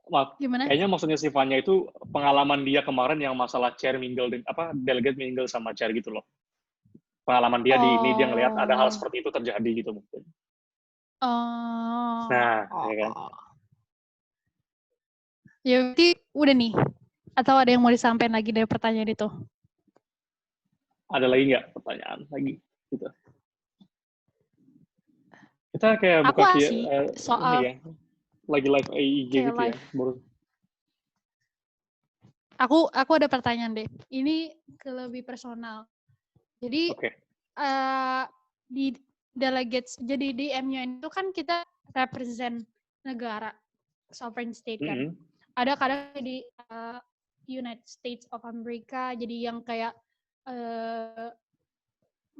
Maaf, Gimana? kayaknya maksudnya si Fanya itu pengalaman dia kemarin yang masalah chair mingle, delegate mingle sama chair gitu loh. Pengalaman dia di ini, dia ngelihat ada hal seperti itu terjadi gitu mungkin. Nah, ya kan. Ya berarti udah nih. Atau ada yang mau disampaikan lagi dari pertanyaan itu? Ada lagi nggak pertanyaan lagi? Gitu. Kita kayak aku buka soal ini ya, lagi live AIG gitu live. Ya. Baru. Aku ada pertanyaan deh. Ini lebih personal. Jadi di delegates, jadi di MUN itu kan kita represent negara, sovereign state kan. Ada kadang di United States of America, jadi yang kayak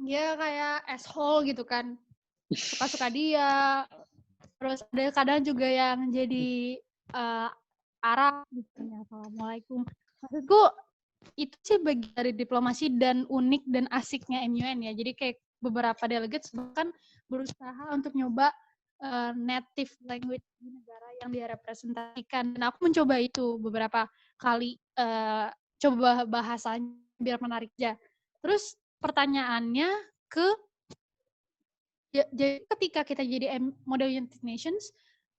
dia kayak asshole gitu kan, suka-suka dia. Terus ada kadang juga yang jadi Arab gitu. Assalamualaikum. Maksudku itu sih bagian dari diplomasi dan unik dan asiknya MUN ya. Jadi kayak beberapa delegates bahkan berusaha untuk nyoba native language di negara yang dia representasikan. Dan aku mencoba itu beberapa kali, coba bahasanya biar menarik aja. Terus pertanyaannya jadi ketika kita jadi Model United Nations,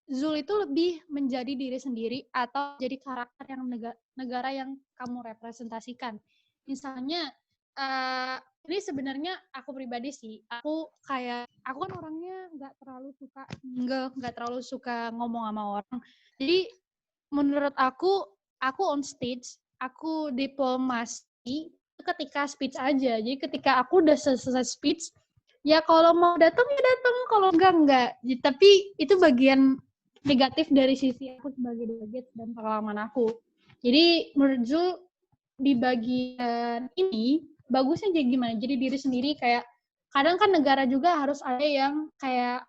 Zul itu lebih menjadi diri sendiri atau jadi karakter yang negara yang kamu representasikan. Misalnya, ini sebenarnya aku pribadi sih, aku kan orangnya nggak terlalu suka ngomong sama orang. Jadi menurut aku on stage, aku diplomasi ketika speech aja. Jadi ketika aku udah selesai speech, ya kalau mau datang ya datang, kalau enggak. Tapi itu bagian negatif dari sisi aku sebagai delegate dan pengalaman aku. Jadi menurut Zul di bagian ini bagusnya jadi gimana? Jadi diri sendiri, kayak kadang kan negara juga harus ada yang kayak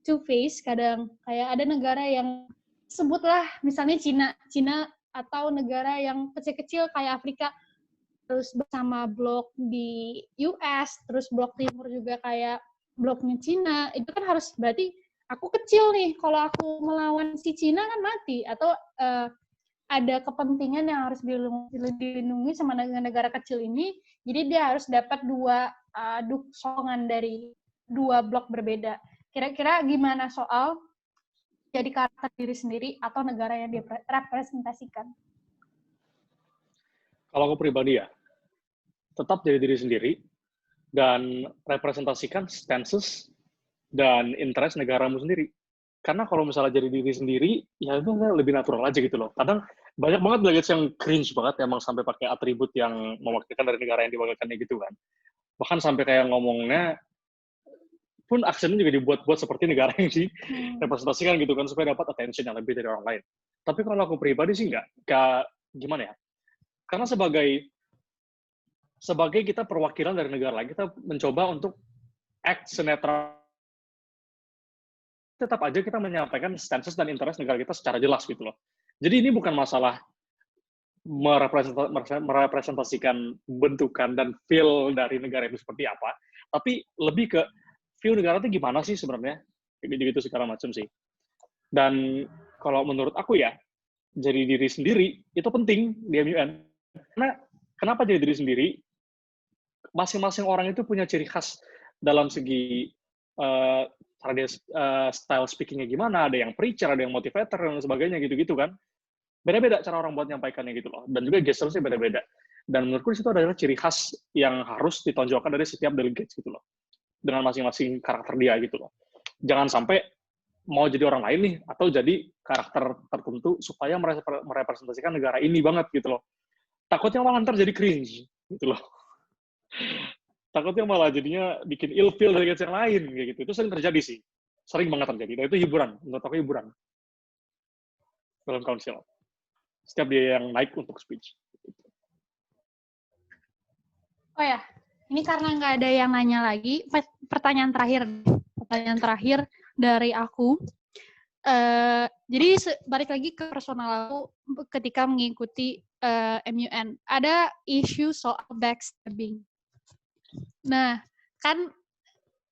two face, kadang kayak ada negara yang sebutlah misalnya Cina atau negara yang kecil-kecil kayak Afrika, terus bersama blok di US, terus blok timur juga kayak bloknya Cina, itu kan harus berarti aku kecil nih, kalau aku melawan si Cina kan mati, atau ada kepentingan yang harus dilindungi sama negara kecil ini, jadi dia harus dapat dua sokongan dari dua blok berbeda. Kira-kira gimana soal jadi karakter diri sendiri atau negara yang dia representasikan? Kalau aku pribadi ya, tetap jadi diri sendiri dan representasikan stances dan interest negaramu sendiri. Karena kalau misalnya jadi diri sendiri, ya itu lebih natural aja gitu loh. Kadang banyak banget delegates yang cringe banget, emang sampai pakai atribut yang mewakilkan dari negara yang diwakilkannya gitu kan. Bahkan sampai kayak ngomongnya pun aksennya juga dibuat-buat seperti negara yang direpresentasikan gitu kan, supaya dapat attention yang lebih dari orang lain. Tapi kalau aku pribadi sih nggak gimana ya. Karena sebagai kita perwakilan dari negara lain, kita mencoba untuk act senetral, tetap aja kita menyampaikan stances dan interest negara kita secara jelas gitu loh. Jadi ini bukan masalah merepresentasikan bentukan dan feel dari negara itu seperti apa, tapi lebih ke view negara itu gimana sih sebenarnya, gitu segala macam sih. Dan kalau menurut aku ya, jadi diri sendiri itu penting di MUN. Karena kenapa jadi diri sendiri? Masing-masing orang itu punya ciri khas dalam segi cara dia style speakingnya gimana, ada yang preacher, ada yang motivator, dan sebagainya gitu-gitu kan. Beda-beda cara orang buat nyampaikannya gitu loh. Dan juga gesturnya beda-beda. Dan menurutku itu adalah ciri khas yang harus ditonjolkan dari setiap delegates gitu loh. Dengan masing-masing karakter dia gitu loh. Jangan sampai mau jadi orang lain nih, atau jadi karakter tertentu supaya merepresentasikan negara ini banget gitu loh. Takutnya malah ntar jadi cringe gitu loh. Takutnya malah jadinya bikin ilfeel dari yang lain kayak gitu. Itu sering terjadi sih. Sering banget terjadi. Dan itu hiburan. Menurut aku hiburan dalam council. setiap dia yang naik untuk speech. Oh ya, ini karena nggak ada yang nanya lagi, pertanyaan terakhir dari aku. Jadi balik lagi ke personal aku ketika mengikuti MUN. Ada isu soal backstabbing. Nah, kan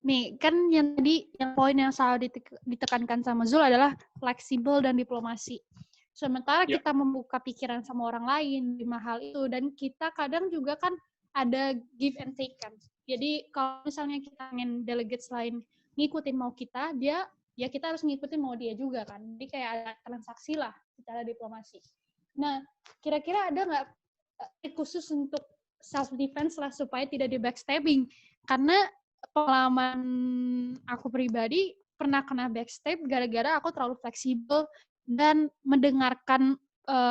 yang tadi yang poin yang selalu ditekankan sama Zul adalah fleksibel dan diplomasi. Sementara kita membuka pikiran sama orang lain di hal itu, dan kita kadang juga kan ada give and take kan. Jadi kalau misalnya kita ingin delegates lain ngikutin mau kita, ya kita harus ngikutin mau dia juga kan. Jadi kayak ada transaksi lah secara diplomasi. Nah, kira-kira ada nggak khusus untuk self defense lah supaya tidak di backstabbing? Karena pengalaman aku pribadi pernah kena backstab gara-gara aku terlalu fleksibel dan mendengarkan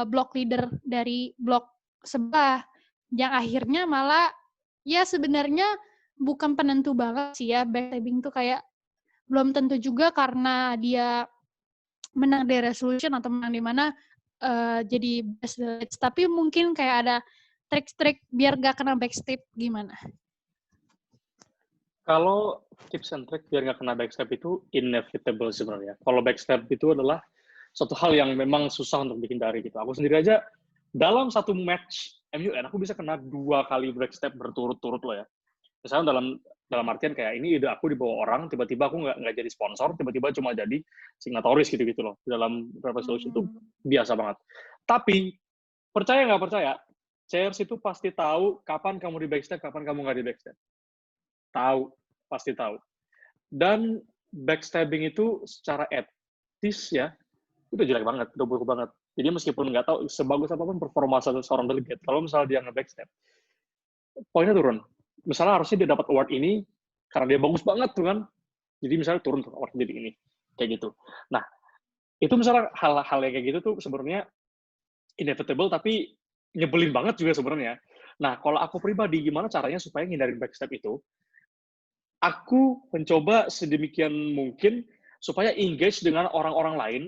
blog leader dari blog sebelah, yang akhirnya malah ya sebenarnya bukan penentu banget sih ya. Backstabbing tuh kayak belum tentu juga karena dia menang di resolution atau menang di mana jadi best village, tapi mungkin kayak ada trik-trik biar gak kena backstab gimana? Kalau tips and trick biar nggak kena backstab itu inevitable sebenarnya. Kalau backstab itu adalah suatu hal yang memang susah untuk dihindari gitu. Aku sendiri aja dalam satu match MUN aku bisa kena 2 kali backstab berturut-turut loh ya. Misalnya dalam artian kayak ini ide aku dibawa orang, tiba-tiba aku nggak jadi sponsor, tiba-tiba cuma jadi signatoris gitu-gitu loh. Dalam beberapa solusi itu biasa banget. Tapi percaya nggak percaya, chairs itu pasti tahu kapan kamu di backstab, kapan kamu nggak di backstab. Tahu, pasti tahu. Dan backstabbing itu secara etis ya, itu jelek banget, udah buruk banget. Jadi meskipun nggak tahu sebagus apapun performa seorang delegate, kalau misalnya dia nge-backstab, poinnya turun. Misalnya harusnya dia dapat award ini karena dia bagus banget tuh kan, jadi misalnya turun tuh award jadi ini, kayak gitu. Nah, itu misalnya hal-hal yang kayak gitu tuh sebenarnya inevitable tapi nyebelin banget juga sebenarnya. Nah, kalau aku pribadi gimana caranya supaya ngindarin backstab itu? Aku mencoba sedemikian mungkin supaya engage dengan orang-orang lain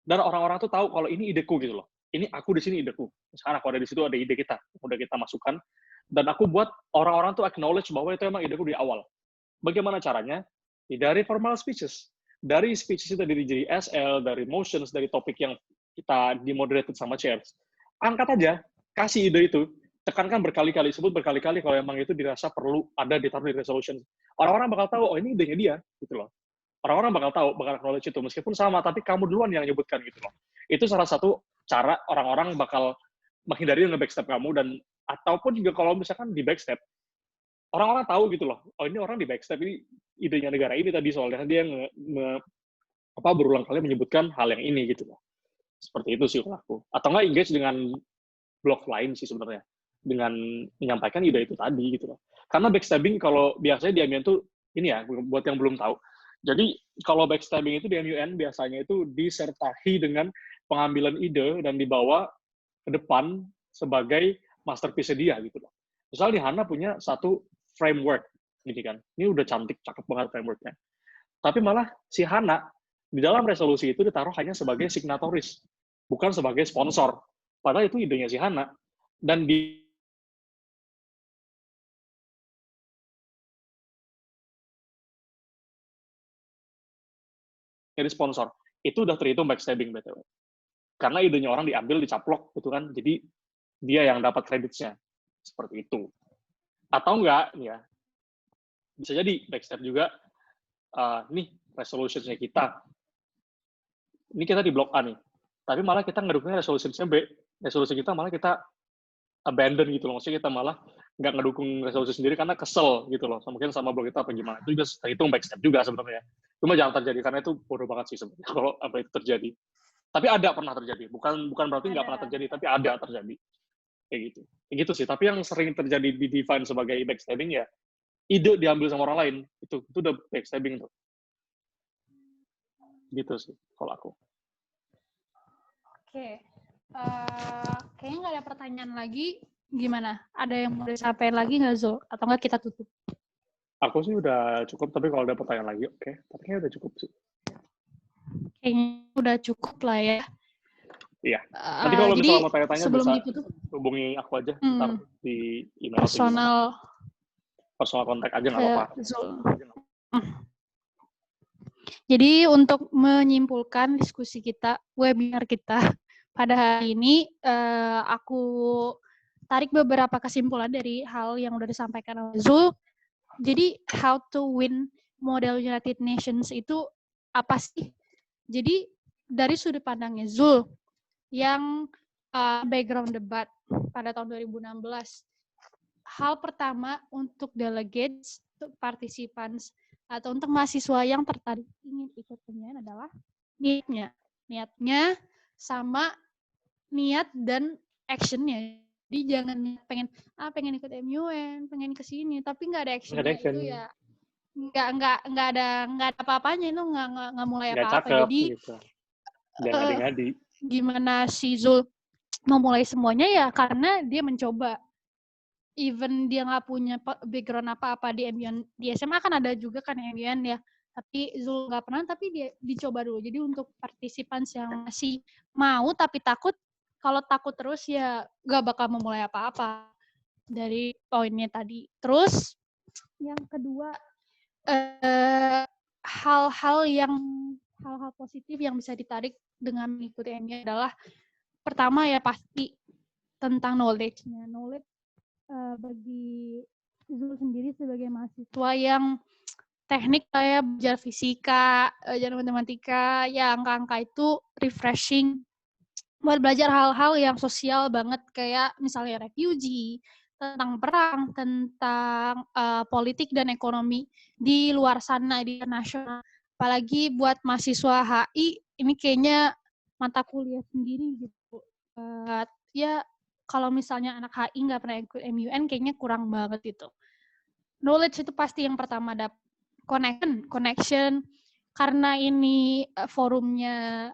dan orang-orang tuh tahu kalau ini ideku gitu loh. Ini aku di sini ideku. Sekarang aku ada di situ ada ide kita, udah kita masukkan dan aku buat orang-orang tuh acknowledge bahwa itu emang ideku di awal. Bagaimana caranya? Dari formal speeches. Dari speeches itu dari SL, dari motions, dari topik yang kita dimoderated sama chairs. Angkat aja, kasih ide itu, tekankan berkali-kali, sebut berkali-kali kalau emang itu dirasa perlu ada ditaruh di resolution. Orang-orang bakal tahu, oh ini idenya dia, gitu loh. Orang-orang bakal tahu, bakal acknowledge itu, meskipun sama, tapi kamu duluan yang nyebutkan gitu loh. Itu salah satu cara orang-orang bakal menghindari nge-backstab kamu, dan ataupun juga kalau misalkan di backstab, orang-orang tahu gitu loh, oh ini orang di backstab, ini idenya negara ini tadi, soalnya dia berulang kali menyebutkan hal yang ini gitu loh. Seperti itu sih kalau aku. Atau nggak engage dengan blog lain sih sebenarnya, dengan menyampaikan ide itu tadi gitu loh. Karena backstabbing kalau biasanya di MUN tuh ini ya buat yang belum tahu. Jadi kalau backstabbing itu di MUN biasanya itu disertai dengan pengambilan ide dan dibawa ke depan sebagai masterpiece dia gitu loh. Misalnya di Hana punya satu framework gini kan. Ini udah cantik, cakep banget frameworknya. Tapi malah si Hana di dalam resolusi itu ditaruh hanya sebagai signatoris, bukan sebagai sponsor. Padahal itu idenya si Hana. Dan dari sponsor itu udah terhitung backstabbing BTW. Karena idenya orang diambil, dicaplok gitu kan. Jadi dia yang dapat kreditnya. Seperti itu. Atau enggak ya, bisa jadi backstab juga nih resolution-nya kita. Ini kita di blok A nih. Tapi malah kita ngedukungnya resolution-nya B. Resolusi kita malah kita abandon gitu loh. Maksudnya kita malah nggak ngedukung resolusi sendiri karena kesel gitu loh. Mungkin sama blok kita apa gimana. Itu juga terhitung backstab juga sebenarnya. Cuma jangan terjadi karena itu bodoh banget sih sebenarnya kalau apa itu terjadi. Tapi ada pernah terjadi. Bukan berarti nggak pernah terjadi, tapi ada terjadi. Kayak gitu. Kayak gitu sih. Tapi yang sering terjadi di define sebagai backstabbing ya ide diambil sama orang lain. Itu udah backstabbing tuh. Gitu sih kalau aku. Oke. Kayaknya nggak ada pertanyaan lagi. Gimana? Ada yang mau disampaikan lagi nggak, Zul? Atau nggak kita tutup? Aku sih udah cukup, tapi kalau ada pertanyaan lagi, oke. Tapi kayaknya udah cukup sih. Kayaknya udah cukup lah ya. Iya. Nanti kalau Jadi misalnya mau tanya-tanya sebelum bisa ditutup hubungi aku aja ntar di email atau gimana. Personal kontak aja nggak apa-apa. Jadi untuk menyimpulkan diskusi kita, webinar kita pada hari ini, aku tarik beberapa kesimpulan dari hal yang udah disampaikan oleh Zul. Jadi how to win model United Nations itu apa sih? Jadi dari sudut pandangnya Zul yang background debat pada tahun 2016, hal pertama untuk delegates, untuk participants, atau untuk mahasiswa yang tertarik ingin ikut pemilihan adalah niatnya sama niat dan actionnya. Jadi jangan pengen ikut MUN, pengen ke sini, tapi nggak ada actionnya itu ya nggak ada apa-apanya, itu nggak mulai apa-apa. Jadi gitu. Ngadi-ngadi. Gimana si Zul memulai semuanya ya karena dia mencoba. Even dia nggak punya background apa-apa di MUN, di SMA kan ada juga kan MUN ya, tapi Zul nggak pernah, tapi dia dicoba dulu. Jadi untuk participants yang masih mau tapi takut, kalau takut terus ya nggak bakal memulai apa-apa dari poinnya tadi. Terus yang kedua, hal-hal positif yang bisa ditarik dengan mengikuti MUN adalah pertama ya pasti tentang knowledge-nya. Bagi Zul sendiri sebagai mahasiswa yang teknik kayak belajar fisika, belajar matematika, ya angka-angka itu refreshing buat belajar hal-hal yang sosial banget kayak misalnya refugee, tentang perang, tentang politik dan ekonomi di luar sana, di internasional. Apalagi buat mahasiswa HI, ini kayaknya mata kuliah sendiri gitu. Ya kalau misalnya anak HI nggak pernah ikut MUN, kayaknya kurang banget itu. Knowledge itu pasti yang pertama dapat. Connection, karena ini forumnya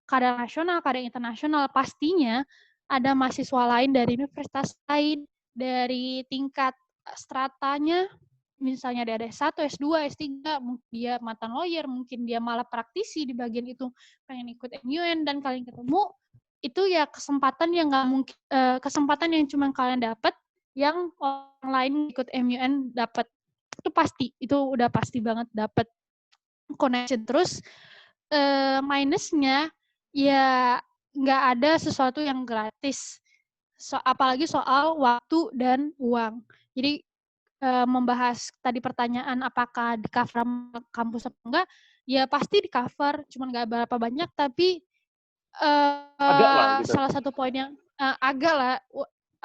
kadang nasional, kadang internasional, pastinya ada mahasiswa lain dari universitas lain, dari tingkat stratanya, misalnya dia ada S1, S2, S3, mungkin dia mantan lawyer, mungkin dia malah praktisi di bagian itu, pengen ikut MUN, dan kalian ketemu, itu ya kesempatan yang nggak mungkin, kesempatan yang cuma kalian dapat, yang orang lain ikut MUN dapat. Itu pasti, itu udah pasti banget dapat connection. Terus minusnya ya nggak ada sesuatu yang gratis, apalagi soal waktu dan uang. Jadi membahas tadi pertanyaan apakah di cover kampus apa enggak, ya pasti di cover, cuman nggak berapa banyak, tapi agak lah gitu. Salah satu poin yang agak lah,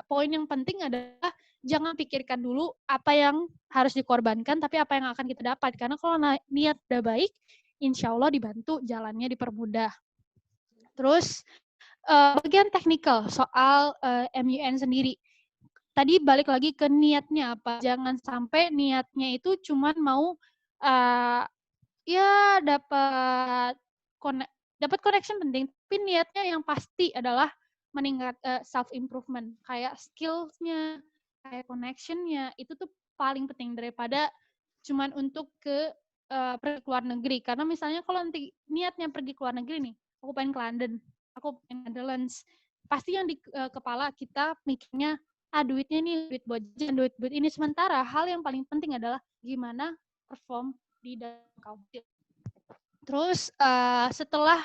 poin yang penting adalah jangan pikirkan dulu apa yang harus dikorbankan, tapi apa yang akan kita dapat. Karena kalau niat udah baik, insya Allah dibantu, jalannya dipermudah. Terus bagian teknikal soal MUN sendiri. Tadi balik lagi ke niatnya apa. Jangan sampai niatnya itu cuman mau ya dapat connection penting, tapi niatnya yang pasti adalah meningkat self improvement, kayak skills-nya, kayak connection-nya, itu tuh paling penting daripada cuman untuk pergi ke luar negeri. Karena misalnya kalau nanti niatnya pergi ke luar negeri nih, aku pengen ke London, aku pengen Netherlands, pasti yang di kepala kita mikirnya duitnya nih, duit buat jajan, duit ini. Sementara hal yang paling penting adalah gimana perform di dalam kampus. Terus setelah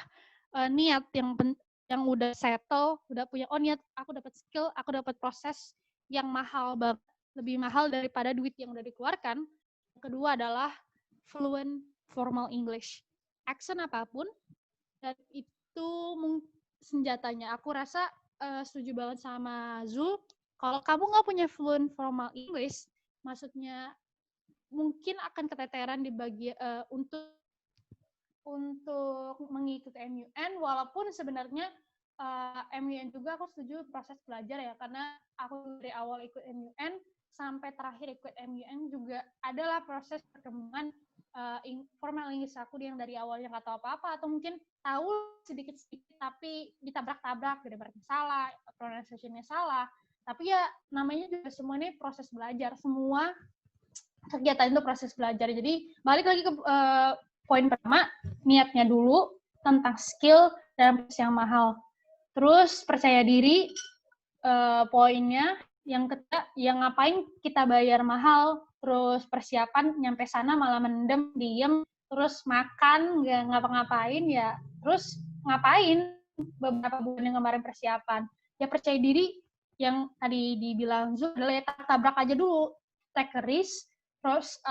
niat yang udah settle, udah punya niat, aku dapat skill, aku dapat proses yang mahal banget, lebih mahal daripada duit yang udah dikeluarkan. Kedua adalah fluent formal English. Accent apapun, dan itu senjatanya. Aku rasa setuju banget sama Zul. Kalau kamu nggak punya fluent formal English, maksudnya mungkin akan keteteran di bagian untuk mengikuti MUN, walaupun sebenarnya MUN juga aku setuju proses belajar ya, karena aku dari awal ikut MUN sampai terakhir ikut MUN juga adalah proses perkembangan formal English aku yang dari awalnya nggak tahu apa-apa, atau mungkin tahu sedikit-sedikit tapi ditabrak-tabrak, grammar-nya salah, pronunciation-nya salah, tapi ya namanya juga semua ini proses belajar, semua kegiatan itu proses belajar. Jadi balik lagi ke poin pertama, niatnya dulu tentang skill dan proses yang mahal. Terus percaya diri, poinnya. Yang ketiga, yang ngapain kita bayar mahal, terus persiapan nyampe sana malah mendem, diem, terus makan, nggak ngapa-ngapain, ya terus ngapain beberapa bulan yang kemarin persiapan. Ya percaya diri, yang tadi dibilang Zul, adalah ya tabrak aja dulu, take a risk, terus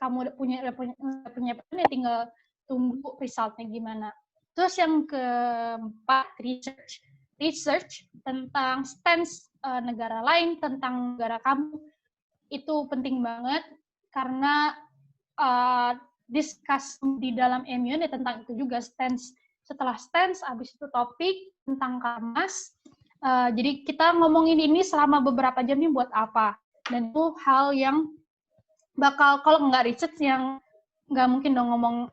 kamu udah punya ya tinggal tunggu resultnya gimana. Terus yang keempat, research tentang stance negara lain, tentang negara kamu, itu penting banget, karena discuss di dalam MUN ya tentang itu juga, stance. Setelah stance, habis itu topik tentang Karmas. Jadi kita ngomongin ini selama beberapa jam ini buat apa. Dan itu hal yang bakal, kalau nggak research, yang nggak mungkin dong ngomong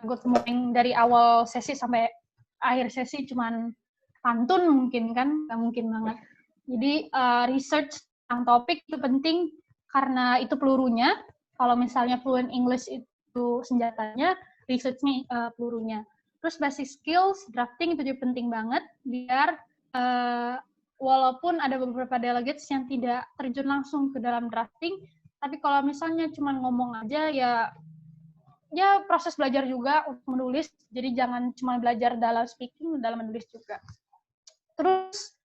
good morning dari awal sesi sampai akhir sesi cuman pantun mungkin kan, nggak mungkin banget. Jadi research tentang topik itu penting, karena itu pelurunya. Kalau misalnya fluent English itu senjatanya, research-nya pelurunya. Terus basic skills, drafting itu juga penting banget, biar walaupun ada beberapa delegates yang tidak terjun langsung ke dalam drafting, tapi kalau misalnya cuma ngomong aja, ya proses belajar juga untuk menulis, jadi jangan cuma belajar dalam speaking, dalam menulis juga. Terus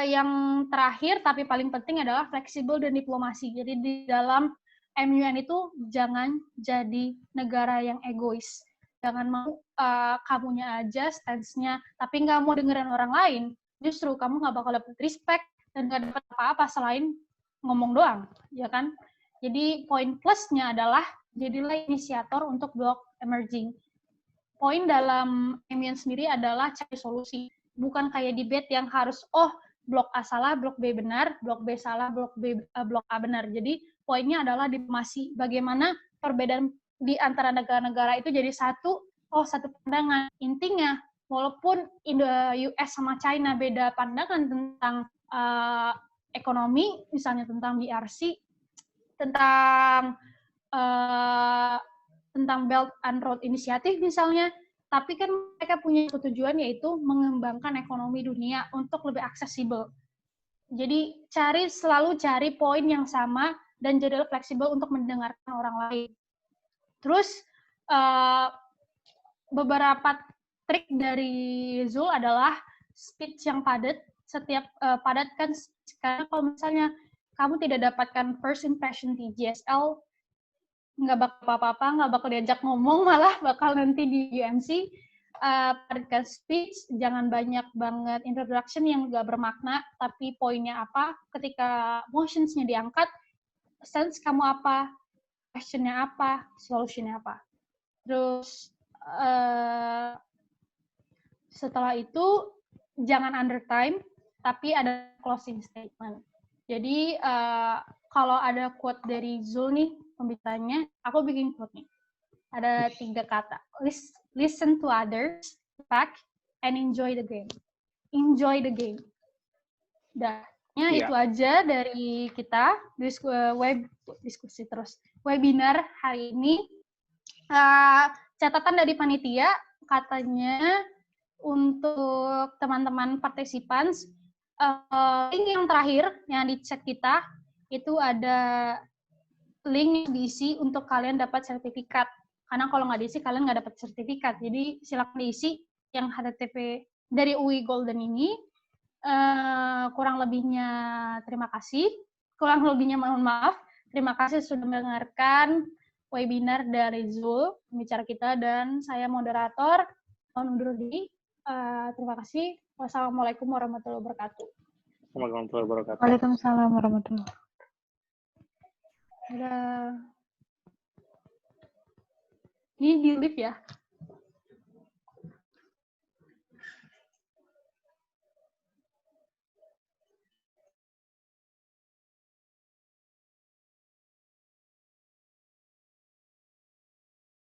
yang terakhir tapi paling penting adalah fleksibel dan diplomasi. Jadi di dalam MUN itu jangan jadi negara yang egois. Jangan mau kamunya aja stance-nya, tapi nggak mau dengerin orang lain. Justru kamu nggak bakal dapet respect dan nggak dapet apa-apa selain ngomong doang, ya kan? Jadi poin plusnya adalah jadilah inisiator untuk blog emerging. Poin dalam MUN sendiri adalah cari solusi. Bukan kayak debate yang harus, blok A salah, blok B benar, blok B salah, blok A benar. Jadi poinnya adalah diplomasi. Bagaimana perbedaan di antara negara-negara itu jadi satu pandangan. Intinya, walaupun US sama China beda pandangan tentang ekonomi, misalnya tentang BRC, tentang Belt and Road Initiative misalnya, tapi kan mereka punya tujuan, yaitu mengembangkan ekonomi dunia untuk lebih aksesibel. Jadi selalu cari poin yang sama dan jadilah fleksibel untuk mendengarkan orang lain. Terus beberapa trik dari Zul adalah speech yang padat. Setiap padat kan, karena kalau misalnya kamu tidak dapatkan first impression di GSL, nggak bakal apa-apa, nggak bakal diajak ngomong, malah bakal nanti di UMC. Padatkan speech, jangan banyak banget introduction yang nggak bermakna, tapi poinnya apa, ketika motions-nya diangkat, sense kamu apa, question-nya apa, solution-nya apa. Terus setelah itu jangan under time, tapi ada closing statement. Jadi kalau ada quote dari Zul nih, pembicaranya, aku bikin quote nih. Ada 3 kata. Listen to others, back, and enjoy the game. Enjoy the game. Itu aja dari kita, diskusi terus. Webinar hari ini, catatan dari panitia, katanya untuk teman-teman partisipan, link yang terakhir yang di chat kita, itu ada link yang diisi untuk kalian dapat sertifikat. Karena kalau nggak diisi, kalian nggak dapat sertifikat. Jadi silakan diisi yang HTTP dari UI Golden ini. Kurang lebihnya terima kasih. Kurang lebihnya mohon maaf. Terima kasih sudah mendengarkan webinar dari Zul, pembicara kita, dan saya moderator. Mohon undur diri. Terima kasih. Wassalamualaikum warahmatullahi wabarakatuh. Waalaikumsalam warahmatullahi wabarakatuh. Dadah. Ini di live ya?